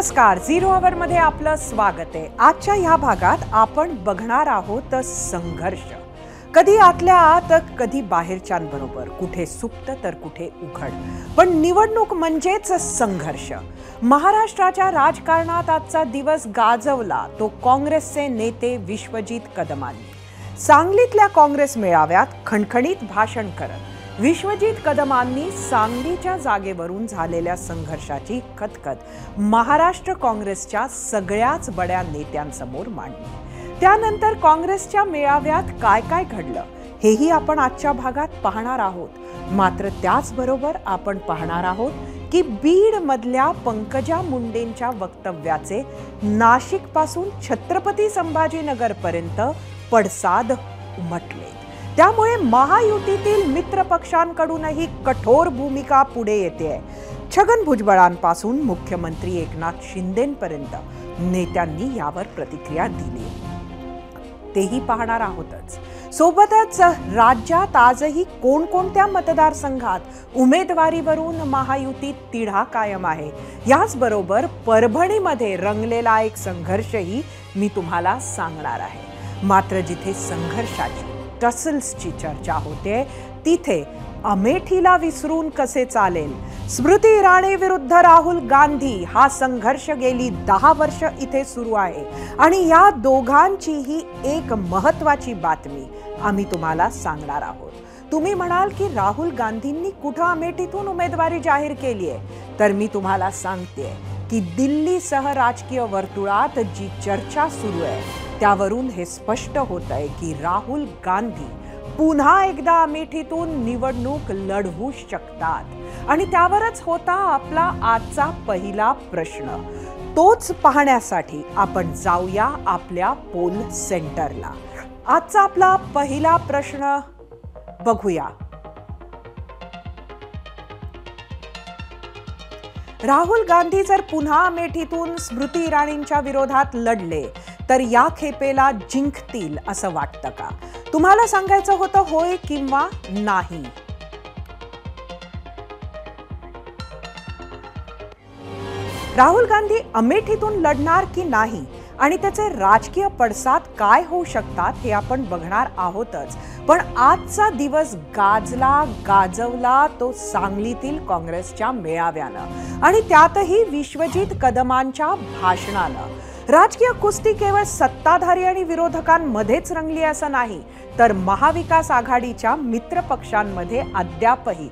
नमस्कार, झिरो आवर मध्ये आपलं स्वागत आहे। आजच्या ह्या भागात आपण बघणार आहोत संघर्ष, कधी आतल्या आत कधी बाहेरच्यांबरोबर, कुठे सुप्त तर कुठे उघड, पण निवडणूक म्हणजेच संघर्ष। महाराष्ट्राच्या राजकारणात आजचा दिवस गाजवला तो काँग्रेसचे नेते विश्वजित कदमांनी। सांगलीतल्या काँग्रेस मेळाव्यात खणखणीत भाषण करत विश्वजित कदमांनी सांगलीच्या जागेवरून झालेल्या संघर्षाची खतखत महाराष्ट्र काँग्रेसच्या सगळ्याच बड्या नेत्यांसमोर मांडली। त्यानंतर काँग्रेसच्या मेळाव्यात काय काय घडलं हेही आपण आजच्या भागात पाहणार आहोत। मात्र त्याचबरोबर आपण पाहणार आहोत की बीड मधल्या पंकजा मुंडेंच्या वक्तव्याचे नाशिकपासून छत्रपती संभाजीनगर पर्यंत पडसाद उमटले। त्यामुळे महायुतीतील मित्र पक्षांकडूनही कठोर भूमिका पुढे येते। छगन भुजबळांपासून मुख्यमंत्री एकनाथ शिंदेंपर्यंत नेत्यांनी यावर प्रतिक्रिया दिली, तेही पाहणार आहोतच। सोबतच राज्यात आजही कोणकोणत्या मतदारसंघात उमेदवारीवरून महायुतीत तिढा कायम आहे, याचबरोबर परभणीमध्ये रंगलेला एक संघर्षही मी तुम्हाला सांगणार आहे। मात्र जिथे संघर्षाची टसल्सची चर्चा होते तिथे अमेठीला विसरून कसे चालेल? स्मृती इराणी विरुद्ध राहुल गांधी हा संघर्ष गेली 10 वर्ष इथे सुरू आहे आणि या दोघांचीही एक महत्त्वाची बातमी आम्ही तुम्हाला सांगणार आहोत। तुम्ही म्हणाल की राहुल गांधींनी कुठं अमेठीतून उमेदवारी जाहीर केली आहे, तर मी तुम्हाला सांगते की दिल्लीसह राजकीय वर्तुळात जी चर्चा सुरू आहे त्यावरून हे स्पष्ट होत आहे की राहुल गांधी पुन्हा एकदा अमेठीतून निवडणूक लढवू शकतात। आणि त्यावरच होता आपला आजचा पहिला प्रश्न। तोच पाहण्यासाठी आपण जाऊया आपल्या पोल सेंटरला। आजचा आपला पहिला प्रश्न बघूया। राहुल गांधी जर पुन्हा अमेठीतून स्मृती इराणींच्या विरोधात लढले तर या खेपेला जिंकतील असं वाटतं का? तुम्हाला सांगायचं होतं होय किंवा नाही? राहुल गांधी अमेठीतून लढणार की नाही आणि त्याचे राजकीय पडसाद काय होऊ शकतात हे आपण बघणार आहोतच। पण आजचा दिवस गाजवला तो सांगलीतील काँग्रेसच्या मेळाव्यानं आणि त्यातही विश्वजित कदमांच्या भाषणानं। राजकीय कुस्ती केवळ सत्ताधारी आणि विरोधकांमध्येच रंगली असं नाही, तर महाविकास आघाडीच्या मित्र पक्षांमध्ये अद्यापही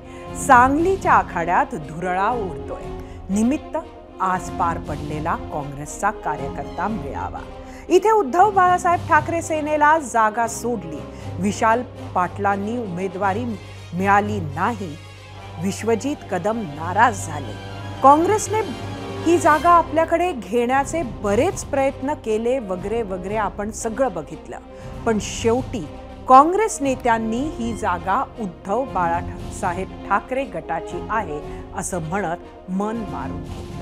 सांगलीच्या आखाड्यात धुरळा उडतोय। निमित्त आज पार पडलेला काँग्रेसचा कार्यकर्ता मेळावा। इथे उद्धव बाळासाहेब ठाकरे सेनेला जागा सोडली, विशाल पाटलांनी उमेदवारी मिळाली नाही, विश्वजित कदम नाराज झाले। काँग्रेसने ही जागा आपल्याकडे घेण्याचे बरेच प्रयत्न केले वगैरे वगैरे आपण सगळं बघितलं, पण शेवटी काँग्रेस नेत्यांनी ही जागा उद्धव बाळासाहेब ठाकरे गटाची आहे असं म्हणत मन मारून घेतलं।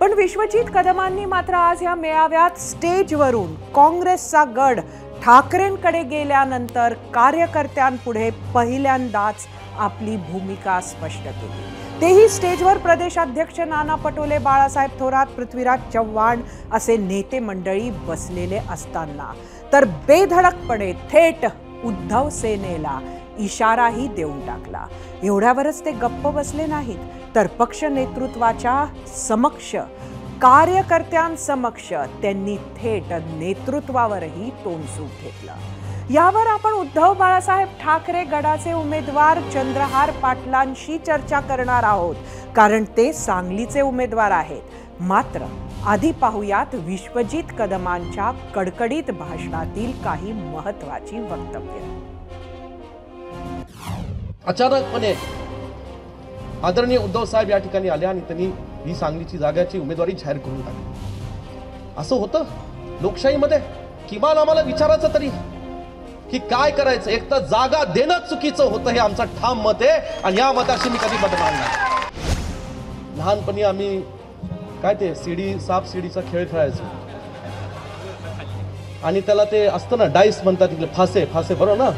पण विश्वजित कदमांनी मात्र आज या मेळाव्यात स्टेजवरून काँग्रेसचा गड ठाकरेंकडे गेल्यानंतर कार्यकर्त्यांपुढे पहिल्यांदाच आपली भूमिका स्पष्ट केली। तेही स्टेजवर प्रदेशाध्यक्ष नाना पटोले, बाळासाहेब थोरात, पृथ्वीराज चव्हाण असे नेते मंडळी बसलेले असताना तर बेधडकपणे थेट उद्धव सेनेला इशाराही देऊन टाकला। एवढ्यावरच ते गप्प बसले नाहीत, तर पक्ष नेतृत्वाच्या समक्ष, कार्यकर्त्यांसमक्ष त्यांनी थेट नेतृत्वावरही तोंडसूट घेतलं। यावर आपण उद्धव बाळासाहेब ठाकरे गटाचे उमेदवार चंद्रहार पाटलांशी चर्चा करणार आहोत, कारण ते सांगलीचे उमेदवार आहेत। मात्र आधी पाहूयात विश्वजित कदमांच्या कडकडीत भाषणातील काही महत्त्वाची वक्तव्य। अचानकपणे आदरणीय उद्धव साहेब या ठिकाणी आले आणि त्यांनी ही सांगलीची जागाची उमेदवारी जाहीर करून टाकली। असं होतं लोकशाहीमध्ये? किमान आम्हाला विचारायचं तरी की काय करायचं? एक तर जागा देणं चुकीचं होतं हे आमचं ठाम मत आहे आणि या मताशी मी कधी बदलणार नाही। लहानपणी आम्ही काय ते साप सीडीचा खेळ खेळायचो आणि त्याला ते असतं ना, डाईस म्हणतात तिकडे, फासे बरोबर ना?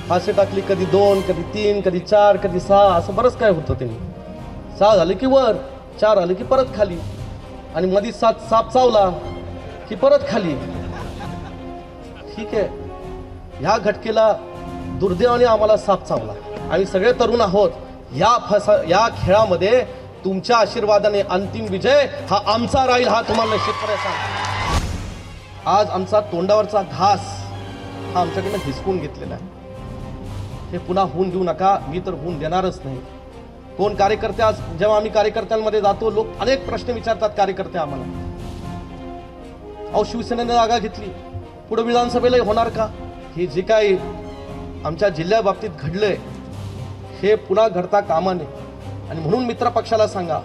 फासे टाकली, कधी 2, कधी 3, कधी 4, कधी 6, असं बरंच काय होतं। ते 6 झालं की वर, 4 आलं की परत खाली, आणि मधी साप चावला की परत खाली. ठीक आहे, ह्या घटकेला दुर्दैवाने आम्हाला साप चावला. आम्ही सगळे तरुण आहोत. या खेळामध्ये तुमच्या आशीर्वादाने अंतिम विजय हा आमचा राहील, हा तुम्हाला निश्चितपणे सांगतो. आज आमचा तोंडावरचा घास हा आमच्याकडनं हिसकून घेतलेला आहे. हे पुन्हा होऊन देऊ नका. मी तर होऊन देणारच नाही. कोण कार्यकर्ते, आज जेव्हा आम्ही कार्यकर्त्यांमध्ये जातो, लोक अनेक प्रश्न विचारतात कार्यकर्ते आम्हाला. अहो, शिवसेनेने जागा घेतली, पुढे विधानसभेला होणार का? हे जे काही आमच्या जिल्ह्या बाबतीत घडलंय हे पुन्हा घडता कामा नये. आणि म्हणून मित्र पक्षाला सांगा,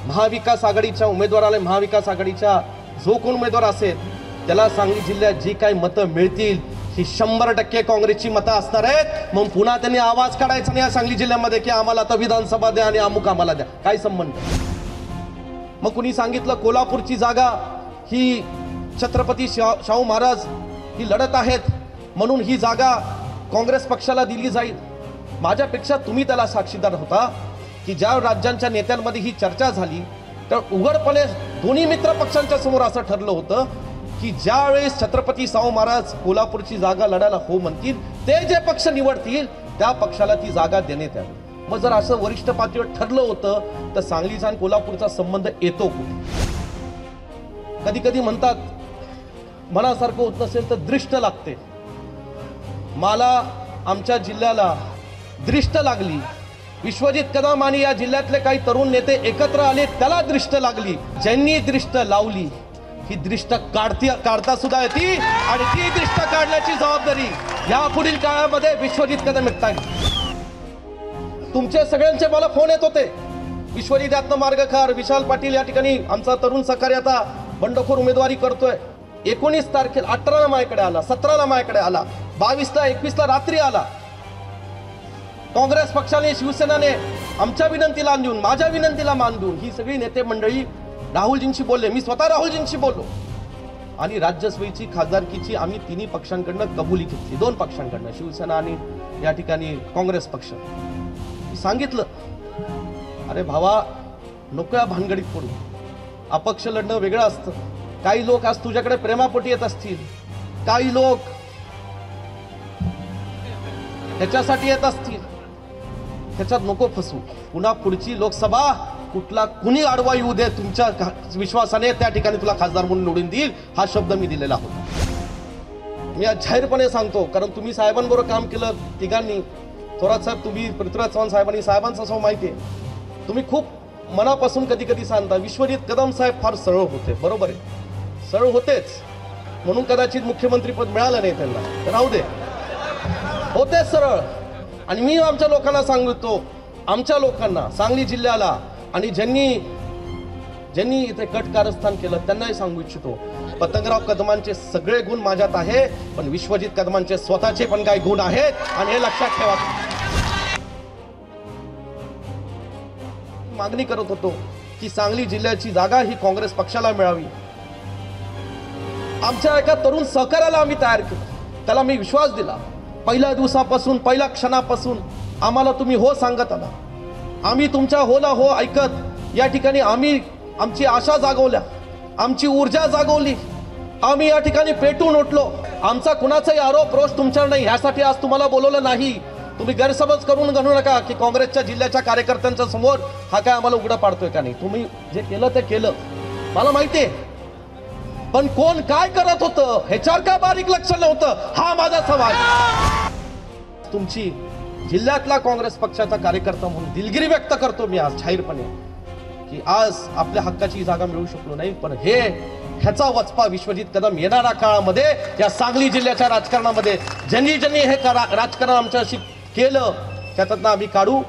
महाविकास आघाडीच्या उमेदवाराला, महाविकास आघाडीच्या जो कोण उमेदवार असेल त्याला सांगली जिल्ह्यात जी काही मतं मिळतील ही 100% काँग्रेसची मतं असणार आहेत. मग पुन्हा त्यांनी आवाज काढायचा नाही या सांगली जिल्ह्यामध्ये की आम्हाला आता विधानसभा द्या आणि अमुक आम्हाला द्या. काय संबंध? मग कुणी सांगितलं कोल्हापूरची जागा ही छत्रपती शाहू महाराज ही लढत आहेत म्हणून ही जागा काँग्रेस पक्षाला दिली जाईल. माझ्यापेक्षा तुम्ही त्याला साक्षीदार होता की ज्या राज्यांच्या नेत्यांमध्ये ही चर्चा झाली तर उघडपणे दोन्ही मित्र पक्षांच्या समोर असं ठरलं होतं की ज्या वेळेस छत्रपती शाहू महाराज कोल्हापूरची जागा लढायला हो म्हणतील, ते जे पक्ष निवडतील त्या पक्षाला ती जागा देण्यात यावी. मग जर असं वरिष्ठ पातळीवर ठरलं होतं तर सांगलीचा आणि कोल्हापूरचा संबंध येतो कुठे? कधी कधी म्हणतात मनासारखं होत नसेल तर दृष्ट लागते. मला आमच्या जिल्ह्याला दृष्ट लागली. विश्वजित कदम आणि या जिल्ह्यातले काही तरुण नेते एकत्र आले, त्याला दृष्ट लागली. ज्यांनी दृष्ट लावली ही दृष्ट काढता सुद्धा येते आणि ती दृष्ट काढण्याची जबाबदारी या पुढील काळामध्ये विश्वजित कदम येतात. तुमचे सगळ्यांचे मला फोन येत होते. विश्वजित मार्गखार, विशाल पाटील या ठिकाणी आमचा तरुण सहकारी आता बंडखोर उमेदवारी करतोय. 19 तारखेला 18ला माझ्याकडे आला, 17ला माझ्याकडे आला, 22ला 21ला रात्री आला. काँग्रेस पक्षाने, शिवसेनाने आमच्या विनंतीला मान देऊन, माझ्या विनंतीला मान देऊन ही सगळी नेते मंडळी राहुलजींशी बोलले. मी स्वतः राहुलजींशी बोललो आणि राज्यसभेची खासदारकीची आम्ही तिन्ही पक्षांकडनं कबुली घेतली. 2 पक्षांकडनं, शिवसेना आणि या ठिकाणी काँग्रेस पक्ष. सांगितलं, अरे भावा नको या भानगडीत पडू. अपक्ष लढणं वेगळं असतं. काही लोक आज तुझ्याकडे प्रेमापोटी येत असतील, काही लोक ह्याच्यासाठी येत असतील. त्याच्यात नको फसू. पुन्हा पुढची लोकसभा कुठला कुणी आडवा येऊ दे, तुमच्या विश्वासाने त्या ठिकाणी तुला खासदार म्हणून निवडून देईल हा शब्द मी दिलेला होता. मी आज जाहीरपणे सांगतो, कारण तुम्ही साहेबांबरोबर काम केलं तिघांनी. थोरात साहेब, तुम्ही पृथ्वीराज चव्हाण साहेबांनी, साहेबांचा स्वभाव माहिती आहे. तुम्ही खूप मनापासून कधी कधी सांगता. विश्वजित कदम साहेब फार सरळ होते. बरोबर आहे, सरळ होतेच म्हणून कदाचित मुख्यमंत्री पद मिळालं नाही त्यांना, राहू दे, होते सरळ. आणि मी आमच्या लोकांना सांगतो, आमच्या लोकांना, सांगली जिल्ह्याला आणि ज्यांनी इथे कट कारस्थान केलं त्यांनाही सांगू इच्छितो, पतंगराव कदमांचे सगळे गुण माझ्यात आहे, पण विश्वजित कदमांचे स्वतःचे पण काही गुण आहेत आणि हे लक्षात ठेवा. मागणी करत होतो की सांगली जिल्ह्याची जागा ही काँग्रेस पक्षाला मिळावी. आमच्या एका तरुण सहकार्याला आम्ही तयार केलं, त्याला मी विश्वास दिला. पहिल्या दिवसापासून, पहिल्या क्षणापासून आम्हाला तुम्ही हो सांगत आला. आम्ही तुमच्या होला हो ऐकत या ठिकाणी आम्ही आमची आशा जागवल्या, आमची ऊर्जा जागवली. आम्ही या ठिकाणी पेटून उठलो. आमचा कुणाचाही आरोप रोष तुमच्यावर नाही, यासाठी आज तुम्हाला बोलवलं नाही. तुम्ही गैरसमज करून घालू नका की काँग्रेसच्या जिल्ह्याच्या कार्यकर्त्यांच्या समोर हा काय आम्हाला उघडा पाडतोय का नाही. तुम्ही जे केलं ते केलं, मला माहिती आहे. पण कोण काय करत होतं ह्याच्यावर का बारीक लक्ष नव्हतं, हा माझा सवाल. तुमची जिल्ह्यातला काँग्रेस पक्षाचा कार्यकर्ता म्हणून दिलगिरी व्यक्त करतो मी आज जाहीरपणे की आज आपल्या हक्काची जागा मिळू शकलो नाही. पण ह्याचा वचपा विश्वजित कदम येणाऱ्या काळामध्ये या सांगली जिल्ह्याच्या राजकारणामध्ये ज्यांनी हे राजकारण आमच्याशी केलं त्यातनं आम्ही काढू.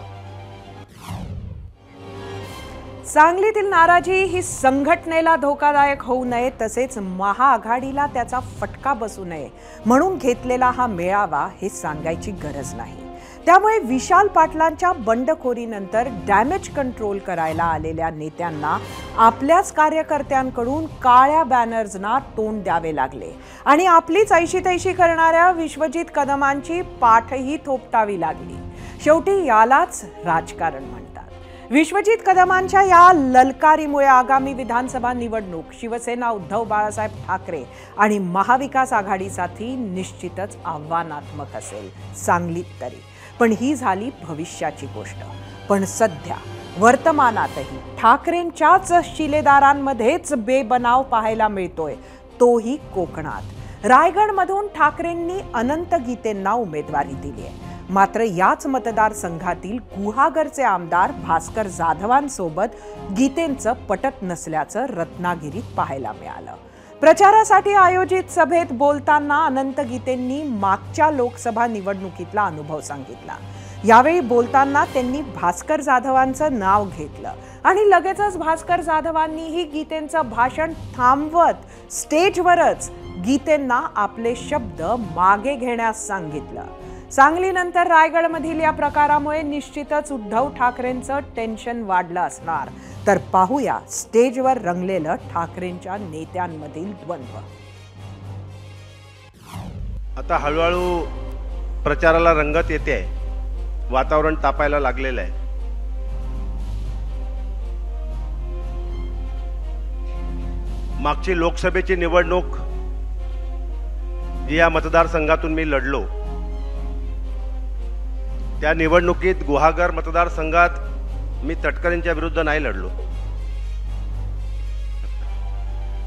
सांगलीतील नाराजी ही संघटनेला धोकादायक होऊ नये, तसेच महाआघाडीला त्याचा फटका बसू नये म्हणून घेतलेला हा मेळावा हे सांगायची गरज नाही. त्यामुळे विशाल पाटलांच्या बंडखोरीनंतर डॅमेज कंट्रोल करायला आलेल्या नेत्यांना आपल्याच कार्यकर्त्यांकडून काळ्या बॅनर्सना तोंड द्यावे लागले आणि आपलीच ऐशी-तैशी करणाऱ्या विश्वजित कदमांची पाठही थोपटावी लागली. शेवटी यालाच राजकारण म्हणतात. विश्वजित कदमांच्या या ललकारीमुळे आगामी विधानसभा निवडणूक शिवसेना उद्धव बाळासाहेब ठाकरे आणि महाविकास आघाडीसाठी निश्चितच आव्हानात्मक असेल, सांगलीत तरी. पण ही झाली भविष्याची गोष्ट. पण सध्या वर्तमानातही ठाकरेंच्याच शिलेदारांमध्येच बेबनाव पाहायला मिळतोय, तोही कोकणात. रायगडमधून ठाकरेंनी अनंत गीतेंना उमेदवारी दिली आहे. मात्र याच मतदारसंघातील गुहागरचे आमदार भास्कर जाधवांसोबत गीतेंचं पटत नसल्याचं रत्नागिरीत पाहायला मिळालं. प्रचारासाठी आयोजित सभेत बोलताना अनंत गीतेंनी मागच्या लोकसभा निवडणुकीतला अनुभव सांगितला. यावेळी बोलताना त्यांनी भास्कर जाधवांचं नाव घेतलं आणि लगेचच भास्कर जाधवांनीही गीतेंचं भाषण थांबवत स्टेजवरच गीतेंना आपले शब्द मागे घेण्यास सांगितलं. सांगलीनंतर रायगडमधील या प्रकारामुळे निश्चितच उद्धव ठाकरेंचं टेन्शन वाढलं असणार. तर पाहूया स्टेजवर रंगलेलं ठाकरेंच्या नेत्यांमधील द्वंद्व. आता हळूहळू प्रचाराला रंगत येते आहे, वातावरण तापायला लागलेलं आहे. मागची लोकसभेची निवडणूक जी या मतदारसंघातून मी लढलो, त्या निवडणुकीत गुहागर मतदारसंघात मी तटकरेंच्या विरुद्ध नाही लढलो.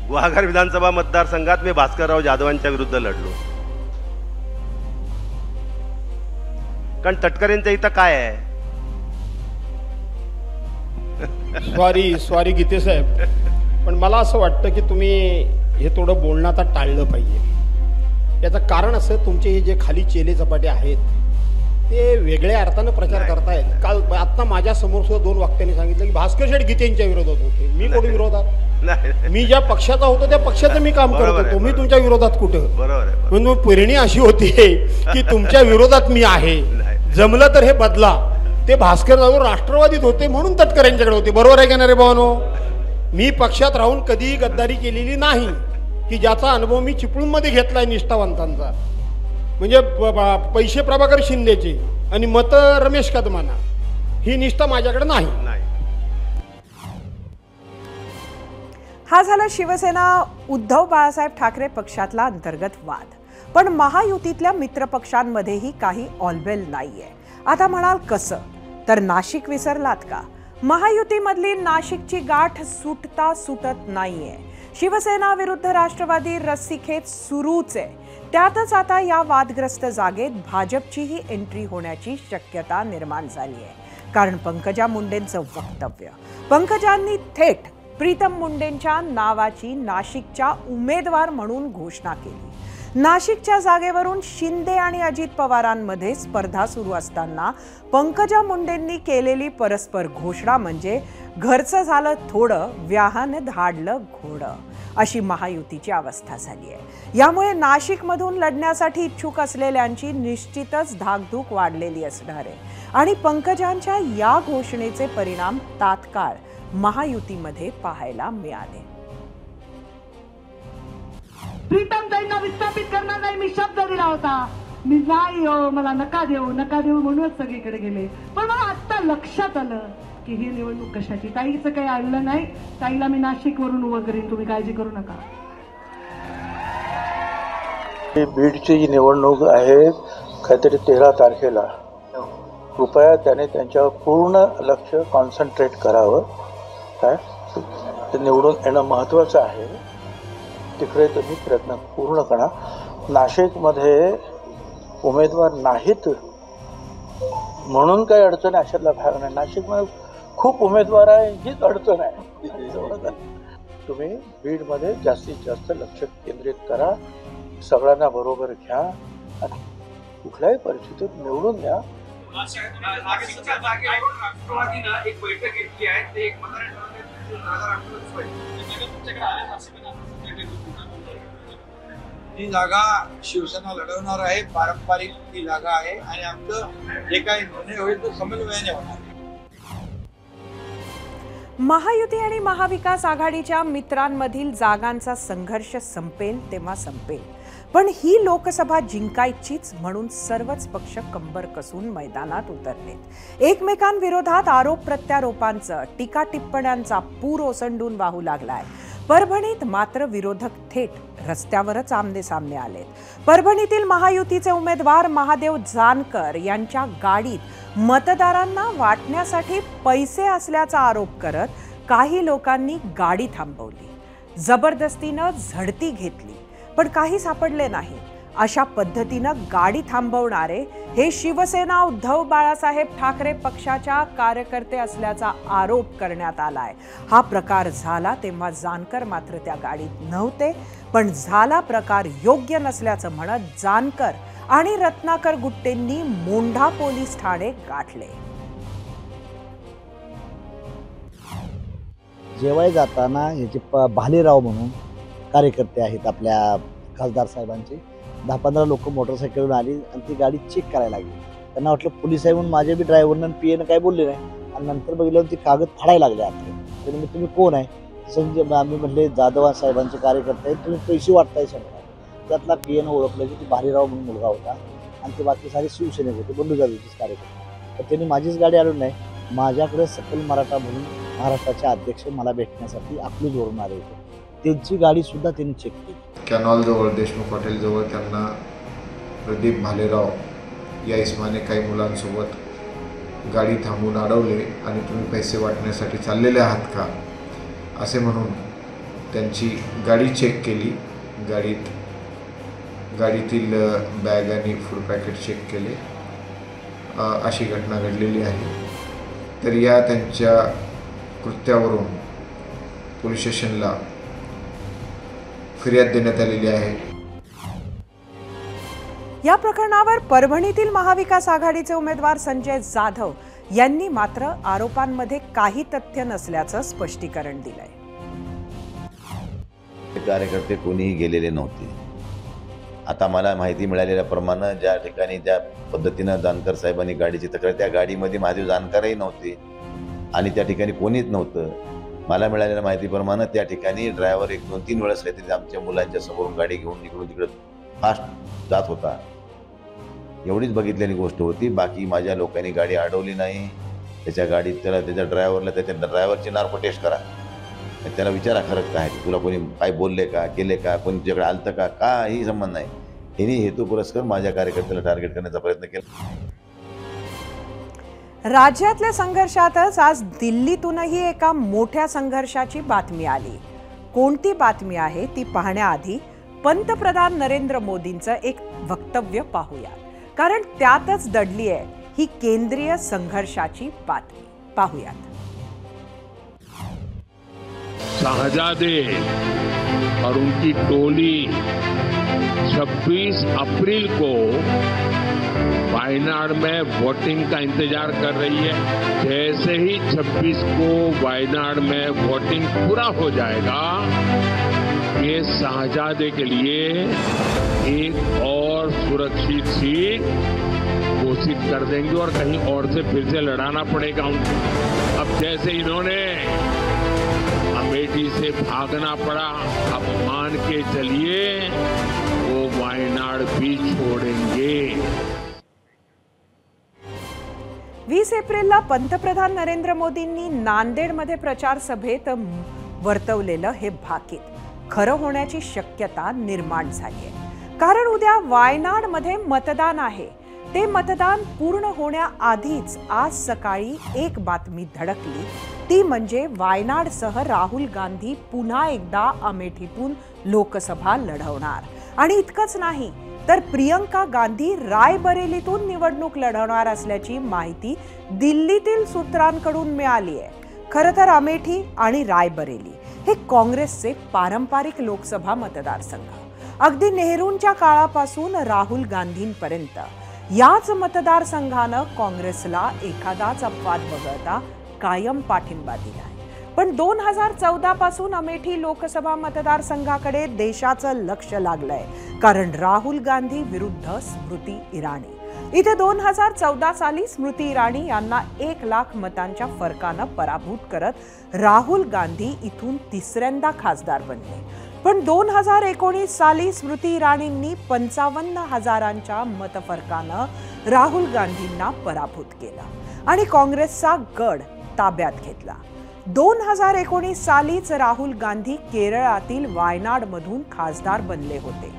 गुहागर विधानसभा मतदारसंघात मी भास्करराव जाधवांच्या विरुद्ध लढलो. कारण तटकरेंचं इथं काय आहे? सॉरी गीते साहेब, पण मला असं वाटतं की तुम्ही हे थोडं बोलणं आता टाळलं पाहिजे. याचं कारण असं, तुमचे हे जे खाली चेले चपाटे आहेत ते वेगळ्या अर्थानं प्रचार करतायत. काल आता माझ्या समोर सुद्धा 2 वक्त्यांनी सांगितलं की भास्कर शेठ गीतेंच्या विरोधात होते. मी कोणी विरोधात? मी ज्या पक्षाचा होतो त्या पक्षाचं मी काम करत होतो. मी तुमच्या विरोधात कुठं? बरोबर आहे. म्हणून पेरणी अशी होती की तुमच्या विरोधात मी आहे, जमलं तर हे बदला. ते भास्कर जाधव राष्ट्रवादीत होते म्हणून तटकरेंच्याकडे होते. बरोबर आहे का नाही रे भावानो? मी पक्षात राहून कधीही गद्दारी केलेली नाही, की ज्याचा अनुभव मी चिपळूणमध्ये घेतलाय निष्ठावंतांचा. म्हणजे पैसे प्रभाकर शिंदेचे आणि मत रमेश कदमांना, ही निष्ठा माझ्याकडे नाही. हा झाला शिवसेना उद्धव बाळासाहेब ठाकरे पक्षातला अंतर्गत वाद. पण महायुतीतल्या मित्रपक्षांमध्येही काही ऑलबेल नाहीये. आता म्हणाल कसं? तर नाशिक विसरलात का? महायुतीमधली नाशिकची गाठ सुटता सुटत नाहीये. शिवसेना विरुद्ध राष्ट्रवादी रस्सीखेच सुरूच आहे. त्यातच आता या वादग्रस्त जागेत भाजपचीही एंट्री होण्याची शक्यता निर्माण झाली आहे. कारण पंकजा मुंडेंचं वक्तव्य, पंकजांनी थेट प्रीतम मुंडेंच्या नावाची नाशिकच्या उमेदवार म्हणून घोषणा केली. नाशिकच्या जागेवरून शिंदे आणि अजित पवारांमध्ये स्पर्धा सुरू असताना पंकजा मुंडेंनी केलेली परस्पर घोषणा म्हणजे घरचं झालं थोडं, व्याहानं धाडलं घोडं, अशी महायुतीची अवस्था झाली आहे. यामुळे नाशिकमधून लढण्यासाठी इच्छुक असलेल्यांची निश्चितच धाकधूक वाढलेली असणार आहे. आणि पंकजांच्या या घोषणेचे परिणाम तात्काळ महायुतीमध्ये पाहायला मिळाले. प्रीतम ताईंना विस्थापित करणार नाही, मी शब्द दिला होता. मी नाही हो, मला नका देऊ म्हणूनच सगळीकडे गेले. पण मला आता लक्षात आलं की ही निवडणूक कशाची. ताईचं काही आलं नाही. ताईला मी नाशिक वरून उभं करीन, तुम्ही काळजी करू नका. बीडची जी निवडणूक आहे काहीतरी 13 तारखेला, कृपया त्याने त्यांच्यावर पूर्ण लक्ष कॉन्सन्ट्रेट करावं. काय ते निवडून येणं महत्त्वाचं आहे. तिकडे तुम्ही प्रयत्न पूर्ण करा. नाशिकमध्ये उमेदवार नाहीत म्हणून काही अडचण अशातला भाग नाही. नाशिकमध्ये खूप उमेदवार आहे, हीच अडचण आहे. तुम्ही बीडमध्ये जास्तीत जास्त लक्ष केंद्रित करा, सगळ्यांना बरोबर घ्या आणि कुठल्याही परिस्थितीत निवडून द्या. एक बैठक घेतली आहे, ते एक ही जागा शिवसेना लढवणार आहे. पारंपरिक ती जागा आहे आणि आमचं जे काही निर्णय होईल तो समन्वयाने होणार. महायुती आणि महाविकास आघाडीच्या मित्रांमधील जागांचा संघर्ष संपेल तेव्हा संपेल. पण ही लोकसभा जिंकायचीच म्हणून सर्वच पक्ष कंबर कसून मैदानात उतरलेत. एकमेकांविरोधात आरोप प्रत्यारोपांचं, टीका टिप्पण्यांचा पूर ओसंडून वाहू लागलाय. परभणीत मात्र विरोधक थेट रस्त्यावरच आमने सामने आलेत. परभणीतील महायुतीचे उमेदवार महादेव जानकर यांच्या गाडीत मतदारांना वाटण्यासाठी पैसे असल्याचा आरोप करत काही लोकांनी गाडी थांबवली. जबरदस्तीनं झडती घेतली, पण काही सापडले नाही. अशा पद्धतीनं गाडी थांबवणारे हे शिवसेना उद्धव बाळासाहेब ठाकरे पक्षाच्या कार्यकर्ते असल्याचा आरोप करण्यात आलाय. हा प्रकार झाला तेव्हा जानकर मात्र त्या गाडीत नव्हते, पण झाला प्रकार योग्य नसल्याचं म्हणत जानकर आणि रत्नाकर गुट्टेंनी मोंढा पोलीस ठाणे गाठले. जेवाय जाताना याचे भालेराव म्हणून कार्यकर्ते आहेत आपल्या खासदार साहेबांचे, 10-15 लोक मोटरसायकलवर आली आणि ती गाडी चेक करायला लागली. त्यांना वाटलं पोलीस आहे म्हणून माझ्या बी ड्रायव्हरनं पीएनं काय बोलले नाही आणि नंतर बघितलं ती कागद फाडायला लागले आतले. तर तुम्ही कोण आहे? संजय आम्ही म्हटले जाधव साहेबांचे कार्यकर्ते आहेत, तुम्ही पैसे वाटताय सांगा. त्यातला पीएनं ओळखलं की ती भालेराव म्हणून मुलगा होता आणि ते बाकी सारे शिवसेनेत होते, बंडू जाधवचेच कार्यकर्ते. तर त्यांनी माझीच गाडी आणून नाही, माझ्याकडे सकल मराठा म्हणून महाराष्ट्राचे अध्यक्ष मला भेटण्यासाठी अकलूजवरून आले होते, त्यांची गाडी सुद्धा त्यांनी चेक केली. कॅनॉलजवळ देशमुख हॉटेलजवळ त्यांना प्रदीप भालेराव या इस्माने काही मुलांसोबत गाडी थांबवून अडवले आणि तुम्ही पैसे वाटण्यासाठी चाललेले आहात का असे म्हणून त्यांची गाडी चेक केली. गाडीतील बॅग आणि फूड पॅकेट चेक केले. अशी घटना घडलेली आहे. तर या त्यांच्या कृत्यावरून पोलीस स्टेशनला फिर्याद देण्यात आलेली आहे. या प्रकरणावर परभणीतील महाविकास आघाडीचे उमेदवार संजय जाधव यांनी मात्र आरोपांमध्ये काही तथ्य नसल्याचं स्पष्टीकरण दिलंय. कार्यकर्ते कोणीही गेलेले नव्हते. आता मला माहिती मिळालेल्याप्रमाणे ज्या ठिकाणी ज्या पद्धतीनं जानकर साहेबांनी गाडीची तक्रार, त्या गाडीमध्ये महादेव जानकरही नव्हते आणि त्या ठिकाणी कोणीच नव्हतं. मला मिळालेल्या माहितीप्रमाणे त्या ठिकाणी ड्रायव्हर 1-2-3 वेळेस काहीतरी आमच्या मुलांच्या समोरून गाडी घेऊन इकडून तिकडं फास्ट जात होता, एवढीच बघितलेली गोष्ट होती. बाकी माझ्या लोकांनी गाडी अडवली नाही. त्याच्या गाडीत त्याच्या ड्रायव्हरची नार्को टेस्ट करा, त्याला विचारा खरं काय, तुला कोणी काय बोलले का, केले का, कोणी तुझ्याकडे आलतं का, काही संबंध नाही. हिने हेतू पुरस्कार माझ्या कार्यकर्त्याला टार्गेट करण्याचा प्रयत्न केला. राज्यातल्या संघर्षातच आज दिल्लीतूनही एका मोठ्या संघर्षाची बातमी आली. कोणती बातमी आहे ती पाहण्याआधी पंतप्रधान नरेंद्र मोदींचं एक वक्तव्य पाहूया, कारण त्यातच दडली आहे ही केंद्रीय संघर्षाची बातमी. पाहूयात. शाहजादे और उनकी टोली 26 अप्रैल को वायनाड में वोटिंग का इंतजार कर रही है. जैसे ही 26 को वायनाड में वोटिंग पूरा हो जाएगा, ये शाहजादे के लिए एक और सुरक्षित सीट घोषित कर देंगे और कहीं और से फिर से लड़ाना पड़ेगा उनको. अब जैसे इन्होंने अमेठी से भागना पड़ा, अब मान के चलिए वो वायनाड भी छोड़ेंगे. 20 एप्रिलला पंतप्रधान नरेंद्र मोदींनी नांदेडमध्ये प्रचार सभेत वर्तवलेलं हे भाकीत खरं होण्याची शक्यता निर्माण झाली आहे. कारण उद्या वायनाडमध्ये मतदान आहे. ते मतदान पूर्ण होण्याआधीच आज सकाळी एक बातमी धडकली, ती म्हणजे वायनाडसह राहुल गांधी पुन्हा एकदा अमेठीतून लोकसभा लढवणार. आणि इतकंच नाही तर प्रियंका गांधी रायबरेलीतून निवडणूक लढवणार असल्याची माहिती दिल्लीतील सूत्रांकडून मिळाली आहे. खरं तर अमेठी आणि रायबरेली हे काँग्रेसचे पारंपरिक लोकसभा मतदारसंघ. अगदी नेहरूंच्या काळापासून राहुल गांधींपर्यंत याच मतदारसंघानं काँग्रेसला एखादाच अपवाद वगळता कायम पाठिंबा दिला आहे. पण 2014 पासून अमेठी लोकसभा मतदारसंघाकडे देशाचं लक्ष लागलंय, कारण राहुल गांधी विरुद्ध स्मृती इराणी. इथे 2014 साली स्मृती इराणी यांना 1 लाख मतांच्या फरकानं पराभूत करत राहुल गांधी इथून 3ऱ्यांदा खासदार बनले. पण 2019 साली स्मृती इराणींनी 55,000 मतफरकानं राहुल गांधींना पराभूत केलं आणि काँग्रेसचा गड ताब्यात घेतला. 2019 सालीच राहुल गांधी केरळातील वायनाडमधून खासदार बनले होते.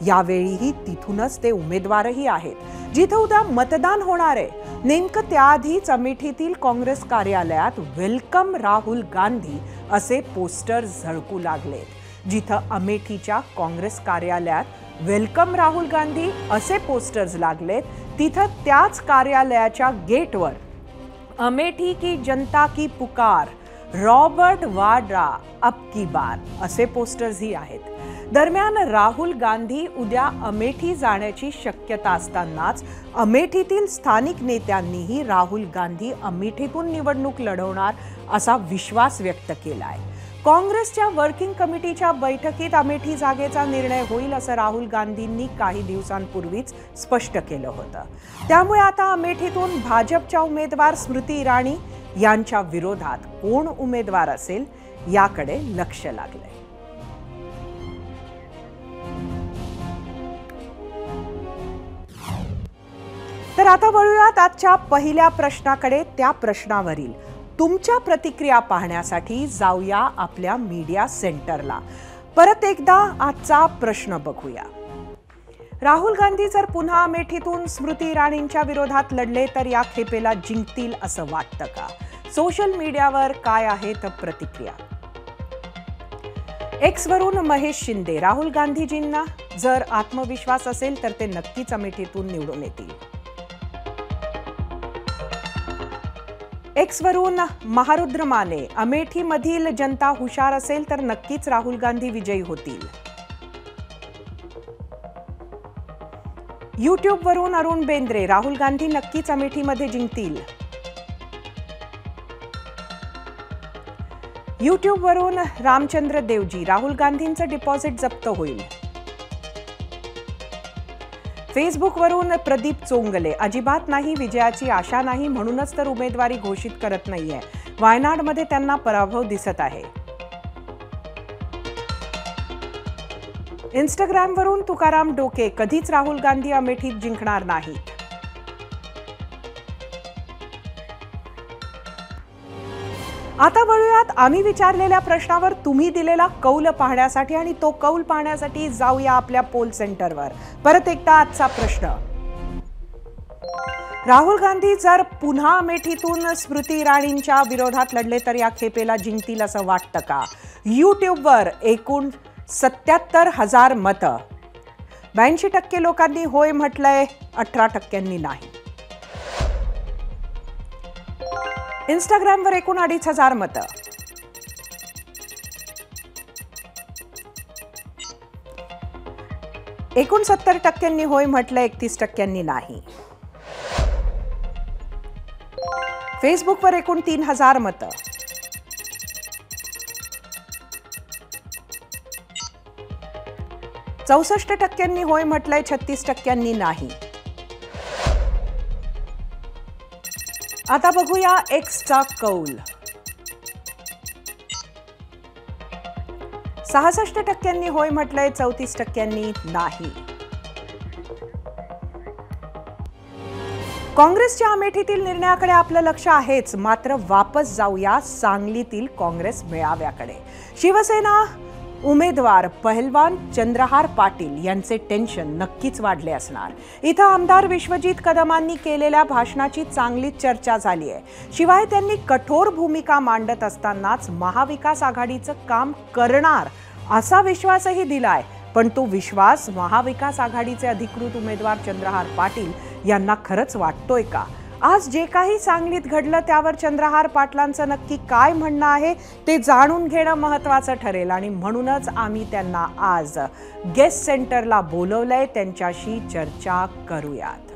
यावेळीही तिथूनच ते उमेदवारही आहेत जिथं उद्या मतदान होणार आहे. नेमकं त्याआधीच अमेठीतील काँग्रेस कार्यालयात वेलकम राहुल गांधी असे पोस्टर झळकू लागलेत. जिथं अमेठीच्या काँग्रेस कार्यालयात वेलकम राहुल गांधी असे पोस्टर्स लागलेत तिथं त्याच कार्यालयाच्या गेटवर अमेठी की जनता की पुकार, रॉबर्ट वाड्रा अब की बार असे पोस्टर्सही आहेत. दरम्यान राहुल गांधी उद्या अमेठी जाण्याची शक्यता असतानाच अमेठीतील स्थानिक नेत्यांनीही राहुल गांधी अमेठीतून निवडणूक लढवणार असा विश्वास व्यक्त केलाय. काँग्रेसच्या वर्किंग कमिटीच्या बैठकीत अमेठी जागेचा निर्णय होईल असं राहुल गांधींनी काही दिवसांपूर्वीच स्पष्ट केलं होतं. त्यामुळे आता अमेठीतून भाजपच्या उमेदवार स्मृती इराणी यांच्या विरोधात कोण उमेदवार असेल याकडे लक्ष लागलंय. तर आता वळूयात आजच्या पहिल्या प्रश्नाकडे. त्या प्रश्नावरील तुमच्या प्रतिक्रिया पाहण्यासाठी जाऊया आपल्या मीडिया सेंटरला. परत एकदा आजचा प्रश्न बघूया. राहुल गांधी जर पुन्हा अमेठीतून स्मृती इराणींच्या विरोधात लढले तर या खेपेला जिंकतील असं वाटतं का? सोशल मीडियावर काय आहेत प्रतिक्रिया? एक्सवरून महेश शिंदे, राहुल गांधीजींना जर आत्मविश्वास असेल तर ते नक्कीच अमेठीतून निवडून येतील. एक्सवरून महारुद्र माने, अमेठीमधील जनता हुशार असेल तर नक्कीच राहुल गांधी विजयी होतील. यूट्यूबवरून अरुण बेंद्रे, राहुल गांधी नक्कीच अमेठीमध्ये जिंकतील. यूट्यूबवरून रामचंद्र देवजी, राहुल गांधींचं डिपॉझिट जप्त होईल. फेसबुकवरून प्रदीप चोंगले, अजिबात नाही, विजयाची आशा नाही म्हणूनच तर उमेदवारी घोषित करत नाहीये. वायनाडमध्ये त्यांना पराभव दिसत आहे. इंस्टाग्रामवरून तुकाराम डोके, कधीच राहुल गांधी अमेठीत जिंकणार नाहीत. आता वळूयात आम्ही विचारलेल्या प्रश्नावर तुम्ही दिलेला कौल पाहण्यासाठी आणि तो कौल पाहण्यासाठी जाऊया आपल्या पोल सेंटरवर. परत एकदा आजचा प्रश्न, राहुल गांधी जर पुन्हा अमेठीतून स्मृती इराणींच्या विरोधात लढले तर या खेपेला जिंकतील असं वाटतं का? यूट्यूबवर एकूण 77,000 मतं, 82% लोकांनी होय म्हटलंय, 18% नाही. इंस्टाग्रामवर एकूण 2,500 मतं, एकूण 70% होय म्हटलंय, 31% नाही. फेसबुकवर एकूण 3,000 मतं, 64% होय म्हटलंय, 36% नाही. आता बघूया एक्सचा कौल. 66% होय म्हटलंय, 34% नाही. काँग्रेसच्या अमेठीतील निर्णयाकडे आपलं लक्ष आहेच, मात्र वापस जाऊया सांगलीतील काँग्रेस मेळाव्याकडे. शिवसेना उमेदवार पहलवान चंद्रहार पाटील यांचे टेन्शन नक्कीच वाढले असणार. इथं आमदार विश्वजित कदमांनी केलेल्या भाषणाची चांगलीच चर्चा झाली आहे. शिवाय त्यांनी कठोर भूमिका मांडत असतानाच महाविकास आघाडीचं काम करणार असा विश्वासही दिलाय. पण तो विश्वास महाविकास आघाडीचे अधिकृत उमेदवार चंद्रहार पाटील यांना खरंच वाटतोय का? आज जे काही सांगलीत घडलं त्यावर चंद्रहार पाटलांचं नक्की काय म्हणणं आहे ते जाणून घेणं महत्त्वाचं ठरेल आणि म्हणूनच आम्ही त्यांना आज गेस्ट सेंटरला बोलवलंय. त्यांच्याशी चर्चा करूयात.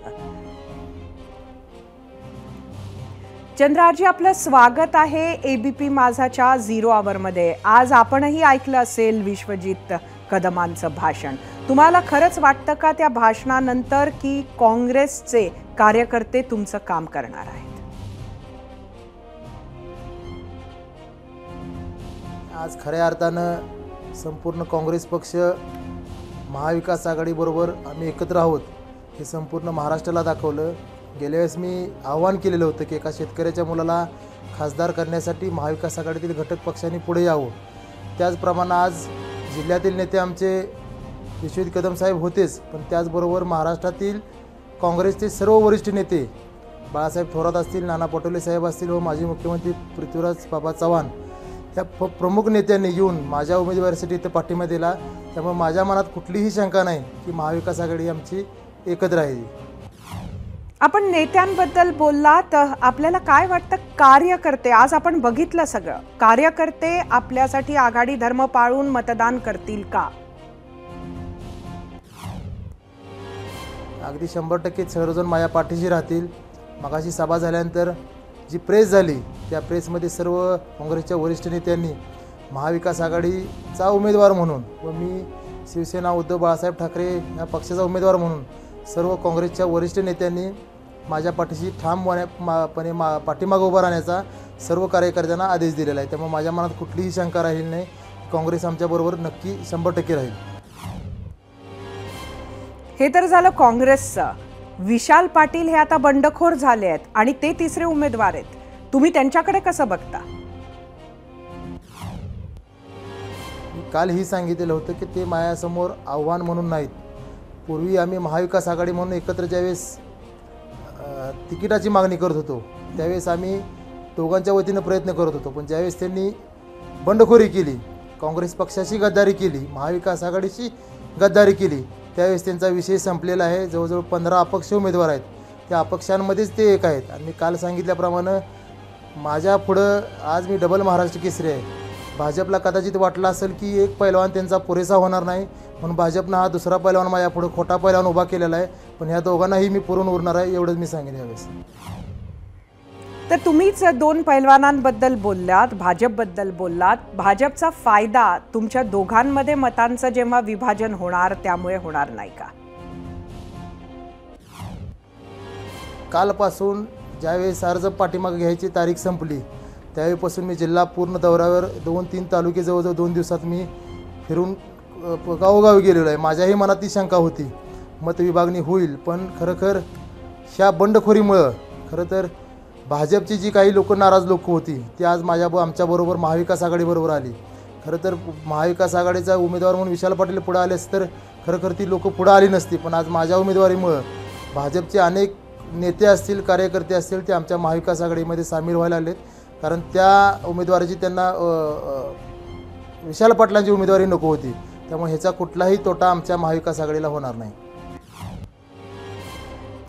चंद्रहारजी, आपलं स्वागत आहे एबीपी माझाच्या 0 आवरमध्ये. आज आपणही ऐकलं असेल विश्वजित कदमांचं भाषण. तुम्हाला खरंच वाटतं का त्या भाषणानंतर की काँग्रेसचे कार्यकर्ते तुमचं काम करणार आहेत? आज खऱ्या अर्थानं संपूर्ण काँग्रेस पक्ष महाविकास आघाडीबरोबर आम्ही एकत्र आहोत हे संपूर्ण महाराष्ट्राला दाखवलं. गेल्या वेळेस मी आव्हान केलेलं होतं की एका शेतकऱ्याच्या मुलाला खासदार करण्यासाठी महाविकास आघाडीतील घटक पक्षांनी पुढे यावं. त्याचप्रमाणे आज जिल्ह्यातील नेते आमचे विश्वजित कदम साहेब होतेच, पण त्याचबरोबर महाराष्ट्रातील काँग्रेसचे सर्व वरिष्ठ नेते बाळासाहेब थोरात असतील, नाना पटोले साहेब असतील व माजी मुख्यमंत्री पृथ्वीराज बाबा चव्हाण या प्रमुख नेत्यांनी येऊन माझ्या उमेदवारीसाठी इथं पाठिंबा दिला. त्यामुळे माझ्या मनात कुठलीही शंका नाही की महाविकास आघाडी आमची एकत्र आहे. आपण नेत्यांबद्दल बोललात, आपल्याला काय वाटतं कार्यकर्ते, आज आपण बघितलं सगळं, कार्यकर्ते आपल्यासाठी आघाडी धर्म पाळून मतदान करतील का? अगदी 100% सर्वजण माझ्या पाठीशी राहतील. मगाशी सभा झाल्यानंतर जी प्रेस झाली त्या प्रेसमध्ये सर्व काँग्रेसच्या वरिष्ठ नेत्यांनी महाविकास आघाडीचा उमेदवार म्हणून व मी शिवसेना उद्धव बाळासाहेब ठाकरे या पक्षाचा उमेदवार म्हणून सर्व काँग्रेसच्या वरिष्ठ नेत्यांनी माझ्या पाठीशी ठामपणे पाठीमागं उभा राहण्याचा सर्व कार्यकर्त्यांना आदेश दिलेला आहे. त्यामुळे माझ्या मनात कुठलीही शंका राहील नाही, काँग्रेस आमच्याबरोबर नक्की 100% राहील. हे तर झालं काँग्रेसचं. विशाल पाटील हे आता बंडखोर झाले आहेत आणि ते तिसरे उमेदवार आहेत. तुम्ही त्यांच्याकडे कसं बघता? काल ही सांगितलेलं होतं की ते माझ्यासमोर आव्हान म्हणून नाहीत. पूर्वी आम्ही महाविकास आघाडी म्हणून एकत्र ज्यावेळेस तिकिटाची मागणी करत होतो त्यावेळेस आम्ही दोघांच्या वतीनं प्रयत्न करत होतो, पण ज्यावेळेस त्यांनी बंडखोरी केली, काँग्रेस पक्षाशी गद्दारी केली, महाविकास आघाडीशी गद्दारी केली, त्यावेळेस त्यांचा विषय संपलेला आहे. जवळजवळ 15 अपक्ष उमेदवार आहेत, त्या अपक्षांमध्येच ते एक आहेत. आणि मी काल सांगितल्याप्रमाणे माझ्या पुढं आज मी डबल महाराष्ट्र केसरी आहे. भाजपला कदाचित वाटलं असेल की एक पैलवान त्यांचा पुरेसा होणार नाही म्हणून भाजपनं हा दुसरा पैलवान माझ्या पुढे खोटा पैलवान उभा केलेला आहे, पण ह्या दोघांनाही मी पुरून उरणार आहे, एवढंच मी सांगेन यावेळेस. तर तुम्हीच 2 पैलवानांबद्दल बोललात, भाजपबद्दल बोललात. भाजपचा फायदा तुमच्या दोघांमध्ये मतांचं जेव्हा विभाजन होणार त्यामुळे होणार नाही का? कालपासून ज्यावेळेस अर्ज पाठीमागे घ्यायची तारीख संपली त्यावेळीपासून मी जिल्हा पूर्ण दौऱ्यावर 2-3 तालुके जवळजवळ 2 दिवसात मी फिरून गावोगावी गेलेलो आहे. माझ्याही मनात ती शंका होती मतविभागणी होईल, पण खरोखर ह्या बंडखोरीमुळं खरं तर भाजपची जी काही लोक नाराज लोक होती ती आज आमच्याबरोबर महाविकास आघाडीबरोबर आली. खरं तर महाविकास आघाडीचा उमेदवार म्हणून विशाल पाटील पुढे आलेस तर खरोखर ती लोक पुढे आली नसती, पण आज माझ्या उमेदवारीमुळं भाजपचे अनेक नेते असतील, कार्यकर्ते असतील, ते आमच्या महाविकास आघाडीमध्ये सामील व्हायला आलेत. कारण त्या उमेदवाराची त्यांना विशाल पाटलांची उमेदवारी नको होती, त्यामुळे ह्याचा कुठलाही तोटा आमच्या महाविकास आघाडीला होणार नाही.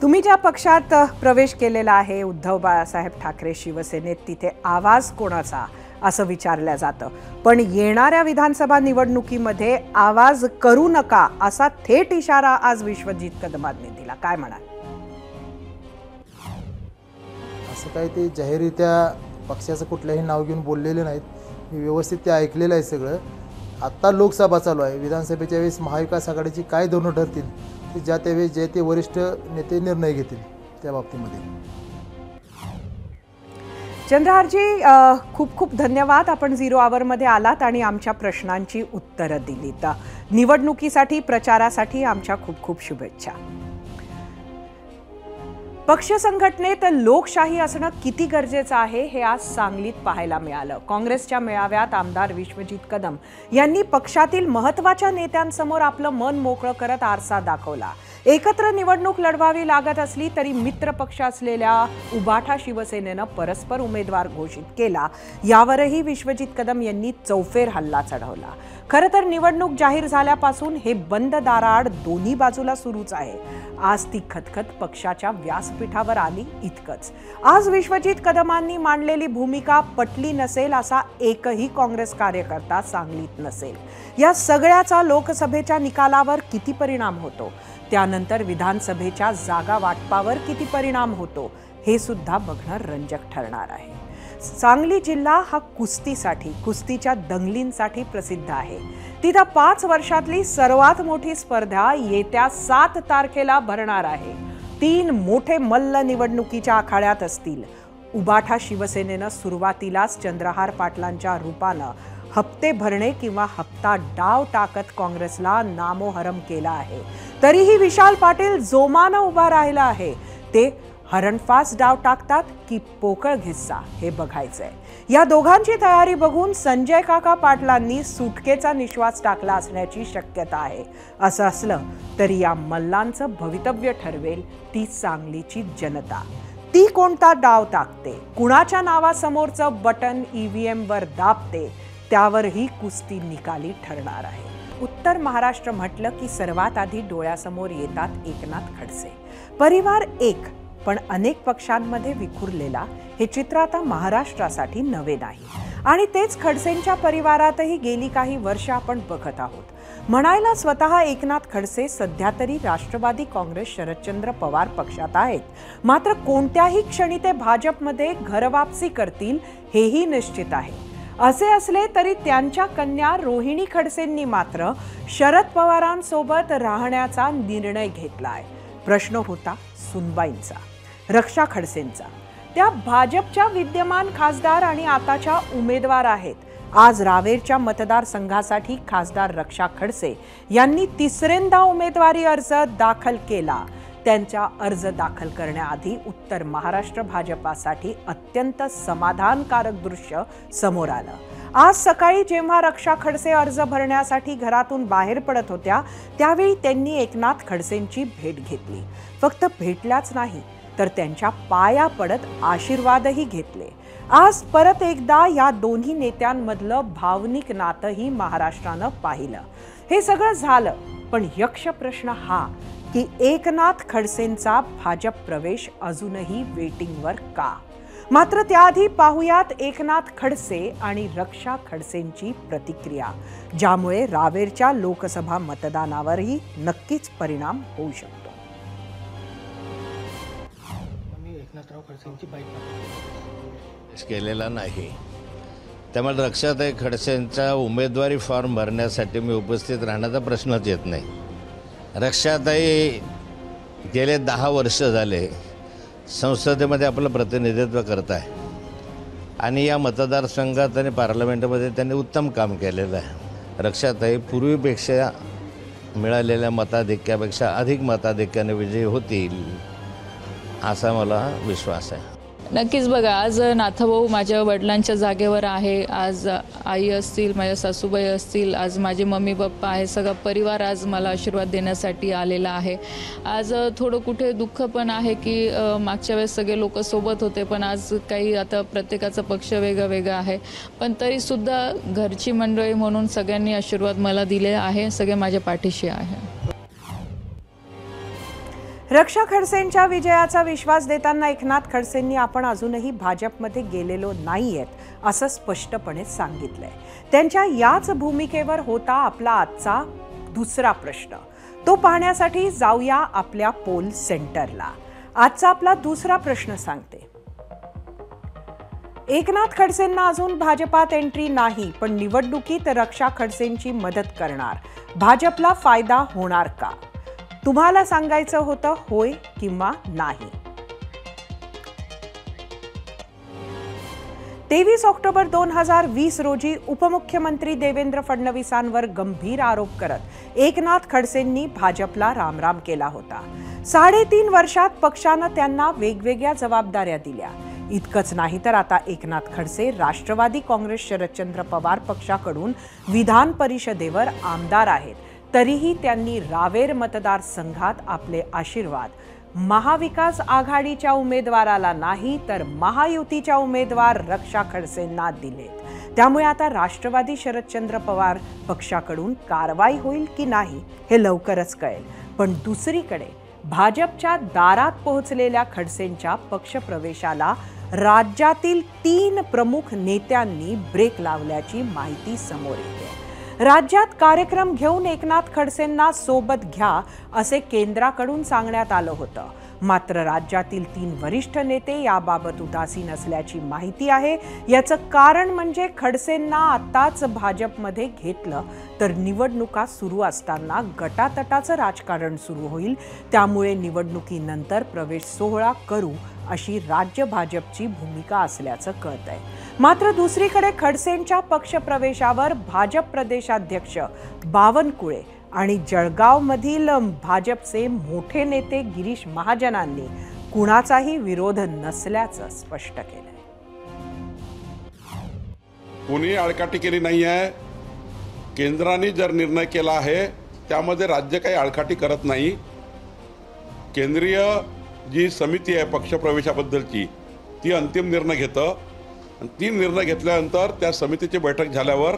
तुम्ही ज्या पक्षात प्रवेश केलेला आहे उद्धव बाळासाहेब ठाकरे शिवसेनेत, तिथे आवाज कोणाचा असं विचारलं जातं, पण येणाऱ्या विधानसभा निवडणुकीमध्ये आवाज करू नका असा थेट इशारा आज विश्वजित कदमांनी दिला. काय म्हणाल? असं काही ते जाहीररित्या पक्षाचं कुठल्याही नाव घेऊन बोललेले नाहीत. मी व्यवस्थित ते ऐकलेलं आहे सगळं. आत्ता लोकसभा चालू आहे, विधानसभेच्या वेळेस महाविकास आघाडीची काय धोरणं ठरतील ते ज्या त्यावेळेस जे ते वरिष्ठ नेते निर्णय घेतील त्या बाबतीमध्ये. चंद्रहारजी, खूप खूप धन्यवाद. आपण 0 आवरमध्ये आलात आणि आमच्या प्रश्नांची उत्तरं दिलीत. निवडणुकीसाठी, प्रचारासाठी आमच्या खूप खूप शुभेच्छा. पक्ष संघटनेत लोकशाही असणं किती गरजेचं आहे हे आज सांगलीत पाहायला मिळालं. काँग्रेसच्या मेळाव्यात आमदार विश्वजित कदम यांनी पक्षातील महत्त्वाच्या नेत्यांसमोर आपलं मन मोकळं करत आरसा दाखवला. एकत्र निवडणूक लढवावी लागत असली तरी मित्र पक्ष असलेल्या उबाठा शिवसेनेनं परस्पर उमेदवार घोषित केला. यावरही विश्वजित कदम यांनी चौफेर हल्ला चढवला. खरं तर निवडणूक जाहीर झाल्यापासून हे बंद दाराआड दोन्ही बाजूला सुरूच आहे. आज ती खतखत पक्षाच्या व्यासपीठावर आली इतकंच. आज विश्वजित कदमांनी मांडलेली भूमिका पटली नसेल असा एकही काँग्रेस कार्यकर्ता सांगलीत नसेल. या सगळ्याचा लोकसभेच्या निकालावर किती परिणाम होतो, त्यानंतर विधानसभेच्या जागा वाटपावर किती परिणाम होतो हे सुद्धा बघणं रंजक ठरणार आहे. सांगली जिल्हा हा कुस्तीसाठी, कुस्तीच्या दंगलींसाठी प्रसिद्ध आहे. तिथं 5 वर्षातली सर्वात मोठी स्पर्धा येत्या 7 तारखेला भरणार आहे. 3 मोठे मल्ल निवडणुकीच्या आखाड्यात असतील. उबाठा शिवसेनेनं सुरुवातीलाच चंद्रहार पाटलांच्या रूपानं हप्ते भरणे किंवा हप्ता डाव टाकत काँग्रेसला नामोहरम केला आहे, तरीही विशाल पाटील जोमानं उभा राहिला आहे. ते हरणफास डाव टाकतात की पोकळ घिस्सा हे बघायचंय. या दोघांची तयारी बघून संजय काका पाटलांनी सुटकेचा निश्वास टाकला असण्याची शक्यता आहे. असं असलं तरी या मल्लांचं भवितव्य ठरवेल ती सांगलीची जनता. ती कोणता डाव टाकते, कुणाच्या नावासमोरचं बटन EVM वर दाबते, त्यावर ही कुस्ती निकाली ठरणार आहे. उत्तर महाराष्ट्र म्हटलं की सर्वात आधी डोळ्यासमोर येतात एकनाथ खडसे. परिवार एक पण अनेक पक्षांमध्ये विखुरलेला हे चित्र आता महाराष्ट्रासाठी नवे नाही. आणि तेच खडसेंच्या परिवारातही गेली काही वर्ष आपण बघत आहोत. म्हणायला स्वतः एकनाथ खडसे सध्या तरी राष्ट्रवादी काँग्रेस शरदचंद्र पवार पक्षात आहेत, मात्र कोणत्याही क्षणी ते भाजपमध्ये घरवापसी करतील हेही निश्चित आहे. असे असले तरी त्यांच्या कन्या रोहिणी खडसेंनी मात्र शरद पवारांसोबत राहण्याचा निर्णय घेतलाय. प्रश्न होता सुनबाईंचा, रक्षा खडसेंचा. त्या भाजपच्या विद्यमान खासदार आणि आताच्या उमेदवार आहेत. आज रावेरच्या मतदारसंघासाठी खासदार रक्षा खडसे यांनी तिसऱ्यांदा उमेदवारी अर्ज दाखल केला. त्यांचा अर्ज दाखल करण्याआधी उत्तर महाराष्ट्र भाजपासाठी अत्यंत समाधानकारक दृश्य समोर आलं. आज सकाळी जेव्हा रक्षा खडसे अर्ज भरण्यासाठी घरातून बाहेर पडत होत्या त्यावेळी त्यांनी एकनाथ खडसेंची भेट घेतली. फक्त भेटल्याच नाही तर त्यांच्या पाया पडत आशीर्वादही घेतले. आज परत एकदा या दोन्ही नेत्यांमधलं भावनिक नातंही महाराष्ट्रानं पाहिलं. हे सगळं झालं, पण यक्ष प्रश्न हा की एकनाथ खडसेंचा भाजप प्रवेश अजूनही वेटिंगवर का? मात्र त्याआधी पाहुयात एकनाथ खडसे आणि रक्षा खडसेंची प्रतिक्रिया, ज्यामुळे रावेरच्या लोकसभा मतदानावरही नक्कीच परिणाम होऊ शकतो. केलेला नाही, त्यामुळे रक्षाताई खडसेंचा उमेदवारी फॉर्म भरण्यासाठी मी उपस्थित राहण्याचा प्रश्नच येत नाही. रक्षाताई गेले 10 वर्ष झाले संसदेमध्ये आपलं प्रतिनिधित्व करत आहे आणि या मतदारसंघात आणि पार्लमेंटमध्ये त्यांनी उत्तम काम केलेलं आहे. रक्षाताई पूर्वीपेक्षा मिळालेल्या मताधिक्यापेक्षा अधिक मताधिक्याने विजयी होतील असा मला विश्वास आहे. नक्कीच बघा, आज नाथभाऊ माझ्या वडिलांच्या जागेवर आहे. आज आई असतील, माझ्या सासूबाई असतील, आज माझे मम्मी पप्पा आहे, सगळा परिवार आज मला आशीर्वाद देण्यासाठी आलेला आहे. आज थोडं कुठे दुःख पण आहे की मागच्या वेळेस सगळे लोक सोबत होते, पण आज काही आता प्रत्येकाचा पक्ष वेगळा वेगळा आहे. पण तरीसुद्धा घरची मंडळी म्हणून सगळ्यांनी आशीर्वाद मला दिले आहे, सगळे माझ्या पाठीशी आहे. रक्षा खडसेंच्या विजयाचा विश्वास देताना एकनाथ खडसेंनी आपण अजूनही भाजपमध्ये गेलेलो नाहीयेत असं स्पष्टपणे सांगितलंय. त्यांच्या याच भूमिकेवर होता आपला आजचा दुसरा प्रश्न. तो पाहण्यासाठी जाऊया आपल्या पोल सेंटरला. आजचा आपला दुसरा प्रश्न सांगते, एकनाथ खडसेंना अजून भाजपात एंट्री नाही, पण निवडणुकीत रक्षा खडसेंची मदत करणार, भाजपला फायदा होणार का? तुम्हाला सांगायचं होतं होय किंवा नाही. 23 ऑक्टोबर 2020 रोजी उपमुख्यमंत्री देवेंद्र फडणवीसांवर गंभीर आरोप करत एकनाथ खडसेंनी भाजपला रामराम केला होता. 3.5 वर्षात पक्षानं त्यांना वेगवेगळ्या जबाबदाऱ्या दिल्या. इतकंच नाही तर आता एकनाथ खडसे राष्ट्रवादी काँग्रेस शरदचंद्र पवार पक्षाकडून विधान परिषदेवर आमदार आहेत. तरीही त्यांनी रावेर मतदारसंघात आपले आशीर्वाद महाविकास आघाडीच्या उमेदवाराला नाही तर महायुतीच्या उमेदवार रक्षा खडसेंना दिलेत. त्यामुळे आता राष्ट्रवादी शरदचंद्र पवार पक्षाकडून कारवाई होईल की नाही हे लवकरच कळेल. पण दुसरीकडे भाजपच्या दारात पोहोचलेल्या खडसेंच्या पक्षप्रवेशाला राज्यातील 3 प्रमुख नेत्यांनी ब्रेक लावल्याची माहिती समोर येते. राज्यात कार्यक्रम घेऊन एकनाथ खडसेंना सोबत घ्या असे केंद्राकडून सांगण्यात आलं होतं. मात्र राज्यातील 3 वरिष्ठ नेते याबाबत उदासीन असल्याची माहिती आहे. याचं कारण म्हणजे खडसेंना आताच भाजपमध्ये घेतलं तर निवडणुका सुरू असताना गटातटाचं राजकारण सुरू होईल. त्यामुळे निवडणुकीनंतर प्रवेश सोहळा करू अशी राज्य भाजपची भूमिका असल्याचं कळतंय. मात्र दुसरीकडे खडसेंच्या पक्षप्रवेशावर भाजप प्रदेशाध्यक्ष बावनकुळे आणि जळगावमधील भाजपचे मोठे नेते गिरीश महाजनांनी कुणाचाही विरोध नसल्याचं स्पष्ट केलंय. कोणी आडकाठी केली नाही आहे. केंद्राने जर निर्णय केला आहे त्यामध्ये राज्य काही आडकाठी करत नाही. केंद्रीय जी समिती आहे पक्षप्रवेशाबद्दलची ती अंतिम निर्णय घेतं आणि ती निर्णय घेतल्यानंतर त्या समितीची बैठक झाल्यावर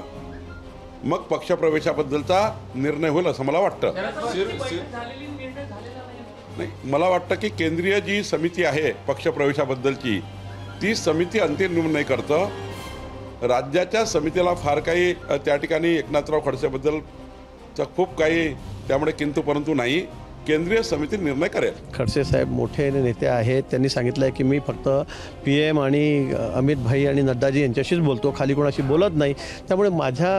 मग पक्षप्रवेशाबद्दलचा निर्णय होईल असं मला वाटतं. नाही, मला वाटतं की केंद्रीय जी समिती आहे पक्षप्रवेशाबद्दलची ती समिती अंतिम निर्णय करतं. राज्याच्या समितीला फार काही त्या ठिकाणी एकनाथराव खडसेबद्दलचा खूप काही त्यामुळे किंतु परंतु नाही. केंद्रीय समिती निर्णय करेल. खडसे साहेब मोठे नेते आहेत. त्यांनी सांगितलं आहे की मी फक्त PM आणि अमित भाई आणि नड्डाजी यांच्याशीच बोलतो, खाली कोणाशी बोलत नाही. त्यामुळे माझ्या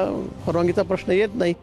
परवानगीचा प्रश्न येत नाही.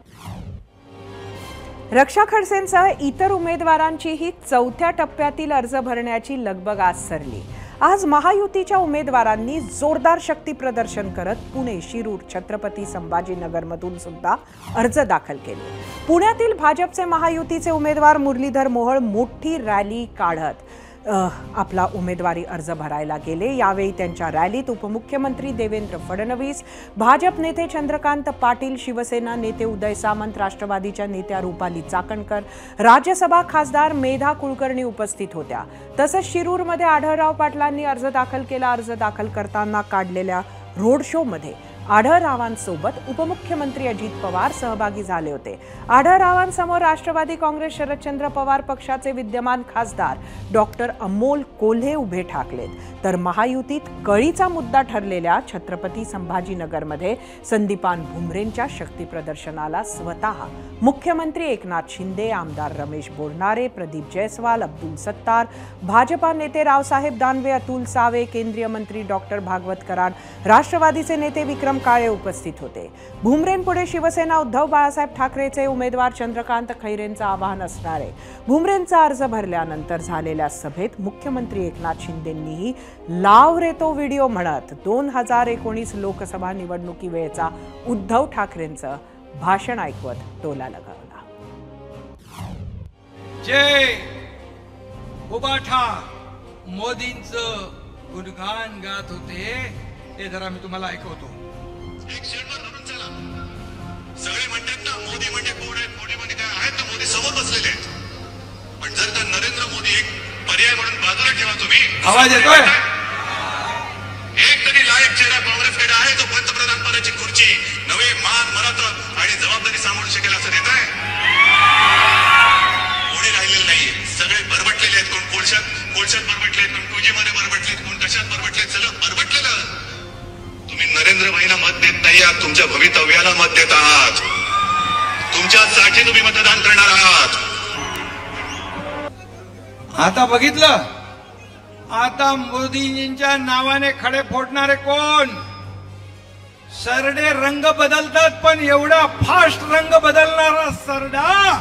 रक्षा खडसेंसह इतर उमेदवारांचीही चौथ्या टप्प्यातील अर्ज भरण्याची लगबग आज सरली. आज महायुतीच्या उमेदवारांनी जोरदार शक्ती प्रदर्शन करत पुणे, शिरूर, छत्रपती संभाजीनगरमधून सुद्धा अर्ज दाखल केले. पुण्यातील भाजपचे महायुतीचे उमेदवार मुरलीधर मोहोळ मोठी रॅली काढत आपला उमेदवारी अर्ज भरायला गेले. यावेळी त्यांच्या रॅलीत उपमुख्यमंत्री देवेंद्र फडणवीस, भाजप नेते चंद्रकांत पाटील, शिवसेना नेते उदय सामंत, राष्ट्रवादीच्या नेत्या रुपाली चाकणकर, राज्यसभा खासदार मेधा कुलकर्णी उपस्थित होत्या. तसंच शिरूरमध्ये आढळराव पाटलांनी अर्ज दाखल केला. अर्ज दाखल करताना काढलेल्या रोड शोमध्ये आढळरावांसोबत उपमुख्यमंत्री अजित पवार सहभागी झाले होते. आढळरावांसमोर राष्ट्रवादी काँग्रेस शरदचंद्र पवार पक्षाचे विद्यमान खासदार डॉक्टर अमोल कोल्हे उभे ठाकलेत. तर महायुतीत कळीचा मुद्दा ठरलेल्या छत्रपती संभाजीनगरमध्ये संदीपान भुमरेंच्या शक्ती प्रदर्शनाला स्वतः मुख्यमंत्री एकनाथ शिंदे, आमदार रमेश बोरनारे, प्रदीप जयस्वाल, अब्दुल सत्तार, भाजपा नेते रावसाहेब दानवे, अतुल सावे, केंद्रीय मंत्री डॉक्टर भागवत कराड, राष्ट्रवादीचे नेते विक्रम काळे उपस्थित होते. भुमरेंपुढे शिवसेना उद्धव बाळासाहेब ठाकरेचे उमेदवार चंद्रकांत खैरेंचं आवाहन असणार आहे. भुमरेंचा अर्ज भरल्यानंतर झालेल्या सभेत मुख्यमंत्री एकनाथ शिंदेंनीही लाव रे तो व्हिडिओ म्हणत 2019 लोकसभा निवडणुकीवेळेचा उद्धव ठाकरेंचं भाषण ऐकवत टोला लगावला. जय उबाठा मोदींचं गुणगान गात होते ते जरा मी तुम्हाला ऐकवतो. एक शेडवर धरून चला. सगळे म्हणतात ना मोदी म्हणजे कोण आहेत, मोदी म्हणजे काय आहेत ना, मोदी समोर बसलेले आहेत. पण जर का नरेंद्र मोदी एक पर्याय म्हणून बाजूला ठेवा तुम्ही. आवाज येतोय? एक तरी लायक चेहरा काँग्रेसकडे आहे तो पंतप्रधान पदाची खुर्ची नवे मान मरात आणि जबाबदारी सांभाळू शकेल असं देत आहे. कोणी राहिलेलं नाहीये. सगळे बरबटलेले आहेत. कोण कोळशात बरबटले आहेत, कोण 2G मध्ये बरबटले आहेत, कोण कशात बरबटले आहेत. सगळं बरबटलेलं. तुम्ही नरेंद्र भाईला मत देत नाही आहात, तुमच्या भवितव्याला मत देत आहात. तुमच्यासाठी तुम्ही मतदान करणार आहात. आता बघितलं, आता मोदींच्या नावाने खडे फोडणारे कोण? सरडे रंग बदलतात पण एवढा फास्ट रंग बदलणारा सरडा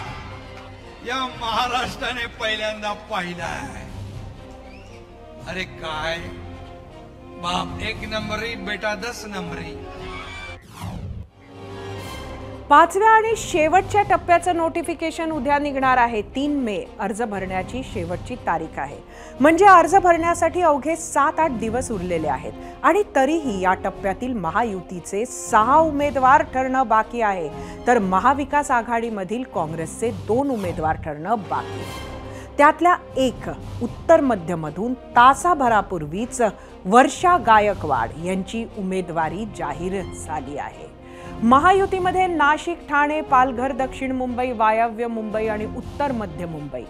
या महाराष्ट्राने पहिल्यांदा पाहिलाय. अरे काय बाप 1 नंबरी, बेटा 10 नंबरी. 5व्या आणि शेवटच्या टप्प्याचं नोटिफिकेशन उद्या निघणार आहे. 3 मे अर्ज भरण्याची शेवटची तारीख आहे. म्हणजे अर्ज भरण्यासाठी अवघे 7-8 दिवस उरलेले आहेत आणि तरीही या टप्प्यातील महायुतीचे 6 उमेदवार ठरणं बाकी आहे, तर महाविकास आघाडीमधील काँग्रेसचे 2 उमेदवार ठरणं बाकी आहे. त्यातल्या एक उत्तर मध्यमधून तासाभरापूर्वीच वर्षा गायकवाड यांची उमेदवारी जाहीर झाली आहे. महायुतीमध्ये नाशिक, ठाणे, पालघर, दक्षिण मुंबई, वायव्य मुंबई आणि उत्तर मध्य मुंबई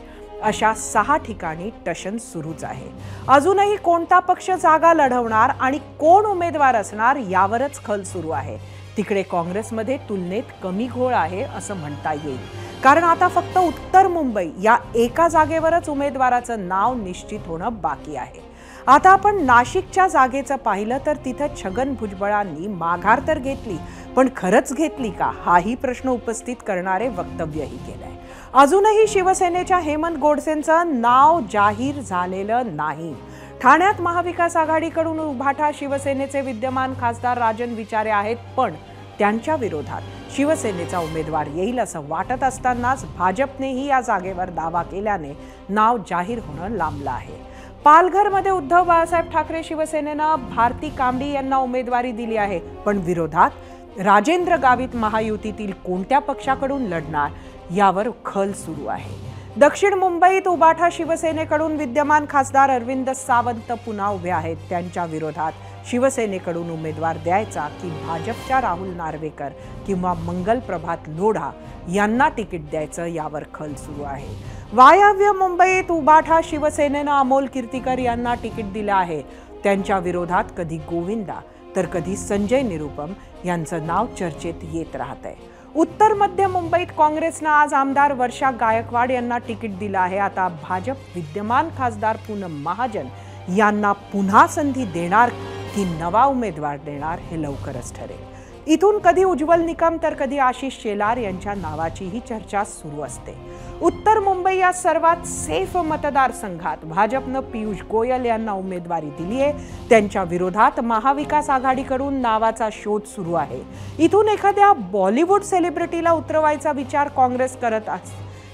अशा 6 ठिकाणी टशन सुरूच आहे. अजूनही कोणता पक्ष जागा लढवणार आणि कोण उमेदवार असणार यावरच खल सुरू आहे. तिकडे काँग्रेसमध्ये तुलनेत कमी घोळ आहे असं म्हणता येईल, कारण आता फक्त उत्तर मुंबई या एका जागेवरच उमेदवाराचं नाव निश्चित होणं बाकी आहे. आता आपण नाशिकच्या जागेचं पाहिलं तर तिथं छगन भुजबळांनी माघार तर घेतली, पण खरंच घेतली का हाही प्रश्न उपस्थित करणारे वक्तव्यही केलंय. अजूनही शिवसेनेच्या हेमंत गोडसेंचं नाव जाहीर झालेलं नाही. ठाण्यात महाविकास आघाडीकडून उभाठा शिवसेनेचे विद्यमान खासदार राजन विचारे आहेत, पण त्यांच्या विरोधात शिवसेनेचा उमेदवार येईल असं वाटत असतानाच भाजपनेही या जागेवर दावा केल्याने नाव जाहीर होणं लांबलं आहे. पालघरमध्ये उद्धव बाळासाहेब ठाकरे शिवसेनेनं भारती कांबडी यांना उमेदवारी दिली आहे, पण विरोधात राजेंद्र गावित महायुतीतील कोणत्या पक्षाकडून लढणार यावर खल सुरू आहे. दक्षिण मुंबईत उभाठा शिवसेनेकडून विद्यमान खासदार अरविंद सावंत पुन्हा उभे आहेत. त्यांच्या विरोधात शिवसेनेकडून उमेदवार द्यायचा की भाजपच्या राहुल नार्वेकर किंवा मंगल प्रभात लोढा यांना तिकीट द्यायचं यावर खल सुरू आहे. वायव्य मुंबईत उभाठा शिवसेनेनं अमोल कीर्तीकर यांना तिकीट दिलं आहे. त्यांच्या विरोधात कधी गोविंदा तर कधी संजय निरुपम यांचं नाव चर्चेत येत राहत आहे. उत्तर मध्य मुंबईत काँग्रेसनं आज आमदार वर्षा गायकवाड यांना तिकीट दिलं आहे. आता भाजप विद्यमान खासदार पूनम महाजन यांना पुन्हा संधी देणार की नवा उमेदवार देणार हे लवकरच ठरेल. इथून कधी उज्ज्वल निकम तर कधी आशिष शेलार यांच्या नावाचीही चर्चा सुरू असते. उत्तर मुंबई या सर्वात सेफ मतदारसंघात भाजपनं पियुष गोयल यांना उमेदवारी दिली आहे. त्यांच्या विरोधात महाविकास आघाडीकडून नावाचा शोध सुरू आहे. इथून एखाद्या बॉलिवूड सेलिब्रिटीला उतरवायचा विचार काँग्रेस करत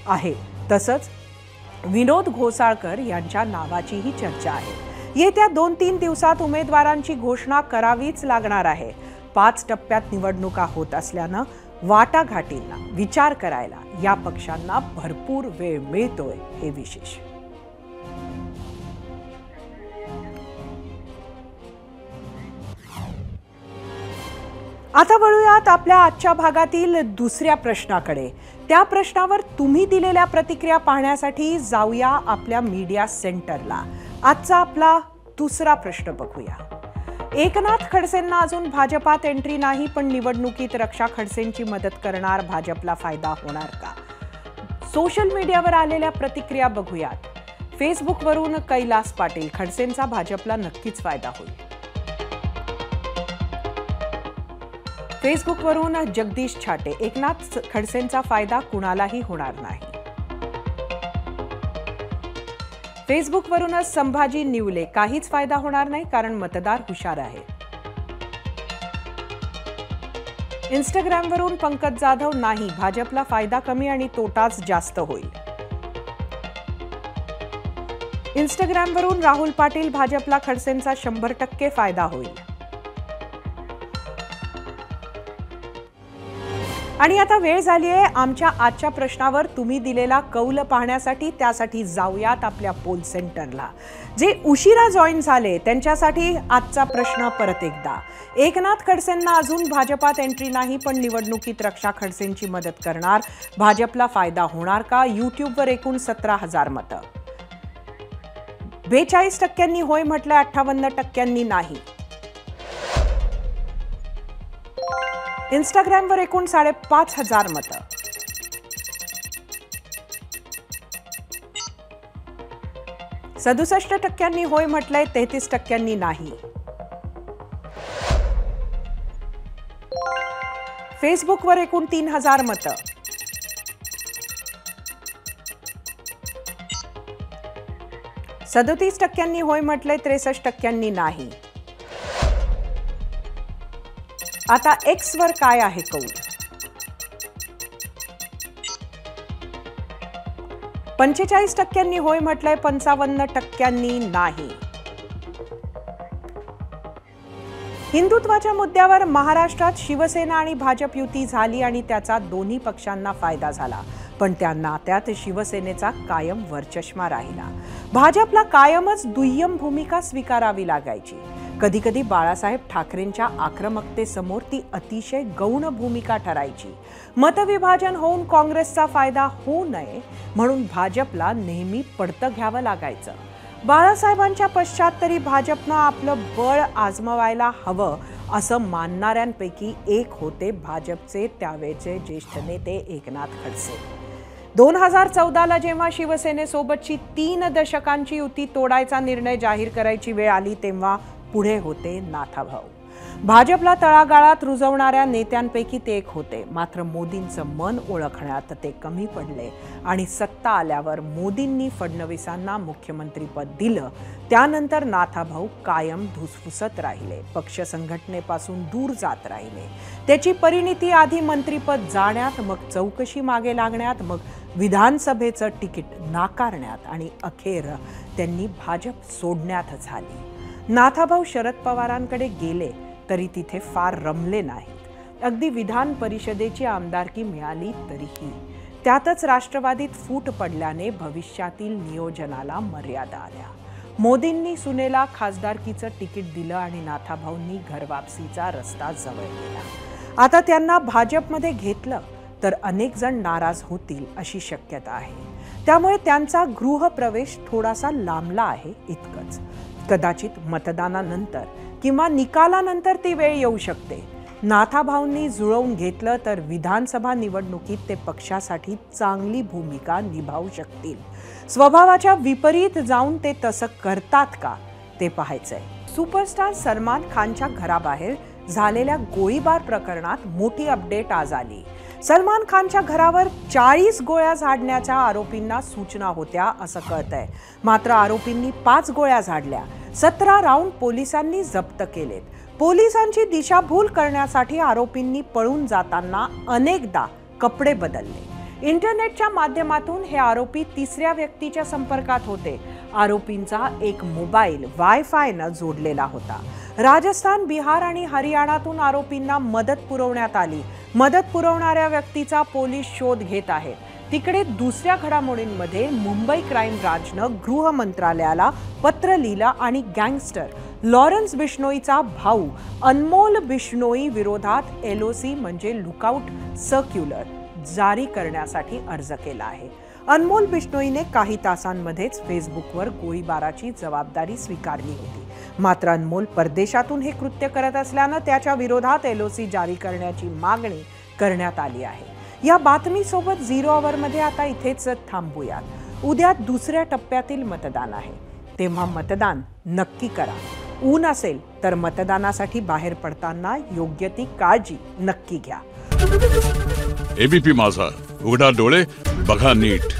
आहे. तसंच विनोद घोसाळकर यांच्या नावाचीही चर्चा आहे. येत्या 2-3 दिवसात उमेदवारांची घोषणा करावीच लागणार आहे. 5 टप्प्यात निवडणुका होत असल्यानं वाटाघाटींना विचार करायला या पक्षांना भरपूर वेळ मिळतोय हे विशेष. आता वळूयात आपल्या आजच्या भागातील दुसऱ्या प्रश्नाकडे. त्या प्रश्नावर तुम्ही दिलेल्या प्रतिक्रिया पाहण्यासाठी जाऊया आपल्या मीडिया सेंटरला. आजचा आपला दुसरा प्रश्न बघूया. एकनाथ खडसेंना अजून भाजपात एंट्री नाही, पण निवडणुकीत रक्षा खडसेंची मदत करणार भाजपला फायदा होणार का? सोशल मीडियावर आलेल्या प्रतिक्रिया बघूयात. फेसबुकवरून कैलास पाटील, खडसेंचा भाजपला नक्कीच फायदा होईल. फेसबुकवरून जगदीश छाटे, एकनाथ खडसेंचा फायदा कुणालाही होणार नाही. फेसबुकवरूनच संभाजी निवले, काहीच फायदा होणार नाही कारण मतदार हुशार आहे. इंस्टाग्रामवरून पंकज जाधव, नाही, भाजपला फायदा कमी आणि तोटाच जास्त होईल. इंस्टाग्रामवरून राहुल पाटील, भाजपला खडसेंचा 100% फायदा होईल. आणि आता वेळ झाली आहे आमच्या आजच्या प्रश्नावर तुम्ही दिलेला कौल पाहण्यासाठी. त्यासाठी जाऊयात आपल्या पोल सेंटरला. जे उशिरा जॉईन झाले त्यांच्यासाठी आजचा प्रश्न परत एकदा. एकनाथ खडसेंना अजून भाजपात एंट्री नाही, पण निवडणुकीत रक्षा खडसेंची मदत करणार भाजपला फायदा होणार का? यूट्यूबवर एकूण 17,000 मतं. 42% होय म्हटलं, 58% नाही. इंस्टाग्रामवर एकूण 5,500 मतं. %67% होय म्हटलंय, 33% नाही. फेसबुकवर एकूण 3,000 मतं. %37% होय म्हटलंय, 63% नाही. आता एक्सवर काय आहे कौल? 45% होय म्हटलंय, 55% नाही. हिंदुत्वाच्या मुद्द्यावर महाराष्ट्रात शिवसेना आणि भाजप युती झाली आणि त्याचा दोन्ही पक्षांना फायदा झाला, पण त्या नात्यात शिवसेनेचा कायम वरचष्मा राहिला. भाजपला कायमच दुय्यम भूमिका स्वीकारावी लागायची. कधी कधी बाळासाहेब ठाकरेंच्या आक्रमकतेसमोर ती अतिशय गौण भूमिका ठरायची. मतविभाजन होऊन काँग्रेसचा फायदा होऊ नये म्हणून भाजपला नेहमी पडतं घ्यावं लागायचं. बाळासाहेबांच्या पश्चात तरी भाजपनं आपलं बळ आजमावायला हवं असं मानणाऱ्यांपैकी एक होते भाजपचे त्यावेळचे ज्येष्ठ नेते एकनाथ खडसे. 2014ला जेव्हा शिवसेनेसोबतची 3 दशकांची युती तोडायचा निर्णय जाहीर करायची वेळ आली तेव्हा पुढे होते नाथाभाऊ. भाजपला तळागाळात रुजवणाऱ्या नेत्यांपैकी ते एक होते. मात्र मोदींचं मन ओळखण्यात ते कमी पडले आणि सत्ता आल्यावर मोदींनी फडणवीसांना मुख्यमंत्रीपद दिलं. त्यानंतर नाथाभाऊ कायम धुसफुसत राहिले, पक्ष संघटनेपासून दूर जात राहिले. त्याची परिणिती आधी मंत्रीपद जाण्यात, मग चौकशी मागे लागण्यात, मग विधानसभेचं तिकीट नाकारण्यात आणि अखेर त्यांनी भाजप सोडण्यात झाली. नाथाभाऊ शरद पवारांकडे गेले तरी तिथे फार रमले नाहीत. अगदी विधान परिषदेची आमदारकी मिळाली तरीही त्यातच राष्ट्रवादीत फूट पडल्याने भविष्यातील नियोजनाला मर्यादा आल्या. मोदींनी सुनेला खासदारकीचं तिकीट दिलं आणि नाथाभाऊंनी घरवापसीचा रस्ता जवळ केला. आता त्यांना भाजपमध्ये घेतलं तर अनेक जण नाराज होतील अशी शक्यता आहे. त्यामुळे त्यांचा गृहप्रवेश थोडासा लांबला आहे इतकंच. कदाचित मतदानानंतर किंवा निकालानंतर ती वेळ येऊ शकते. नाथाभाऊंनी जुळवून घेतलं तर विधानसभा निवडणुकीत ते पक्षासाठी चांगली भूमिका निभावू शकतील. स्वभावाच्या विपरीत जाऊन ते तसं करतात का ते पाहायचंय. सुपरस्टार सलमान खानच्या घराबाहेर झालेल्या गोळीबार प्रकरणात मोठी अपडेट आज आली. सलमान खानच्या घरावर 40 गोळ्या झाडण्याच्या आरोपींना सूचना होत्या असं कळतंय. मात्र आरोपींनी 5 गोळ्या झाडल्या. 17 राऊंड पोलिसांनी जप्त केलेत. पोलिसांची दिशाभूल करण्यासाठी आरोपींनी पळून जाताना अनेकदा कपडे बदलले. इंटरनेटच्या माध्यमातून हे आरोपी तिसऱ्या व्यक्तीच्या संपर्कात होते. आरोपींचा एक मोबाईल वायफायनं जोडलेला होता. राजस्थान, बिहार आणि हरियाणातून आरोपींना मदत पुरवण्यात आली. मदत पुरवणाऱ्या व्यक्तीचा पोलीस शोध घेत आहेत. तिकडे दुसऱ्या घडामोडींमध्ये मुंबई क्राईम ब्रांचनं गृह मंत्रालयाला पत्र लिहिलं आणि गँगस्टर लॉरेन्स बिश्नोईचा भाऊ अनमोल बिश्नोई विरोधात LOC म्हणजे लुकआउट सर्क्युलर जारी करण्यासाठी अर्ज केला आहे. अनमोल बिश्नोईने काही तासांमध्येच फेसबुकवर गोळीबाराची जबाबदारी स्वीकारली होती. मात्र अनमोल परदेशातून हे कृत्य करत असल्यानं त्याच्या विरोधात LOC जारी करण्याची मागणी करण्यात आली आहे. या बातमीसोबत 0 आवरमध्ये आता इथेच थांबूयात. उद्या दुसऱ्या टप्प्यातील मतदान आहे, तेव्हा मतदान नक्की करा. ऊन असेल तर मतदानासाठी बाहेर पडताना योग्य ती काळजी नक्की घ्या. ABP माझा, उघडा डोळे बघा नीट.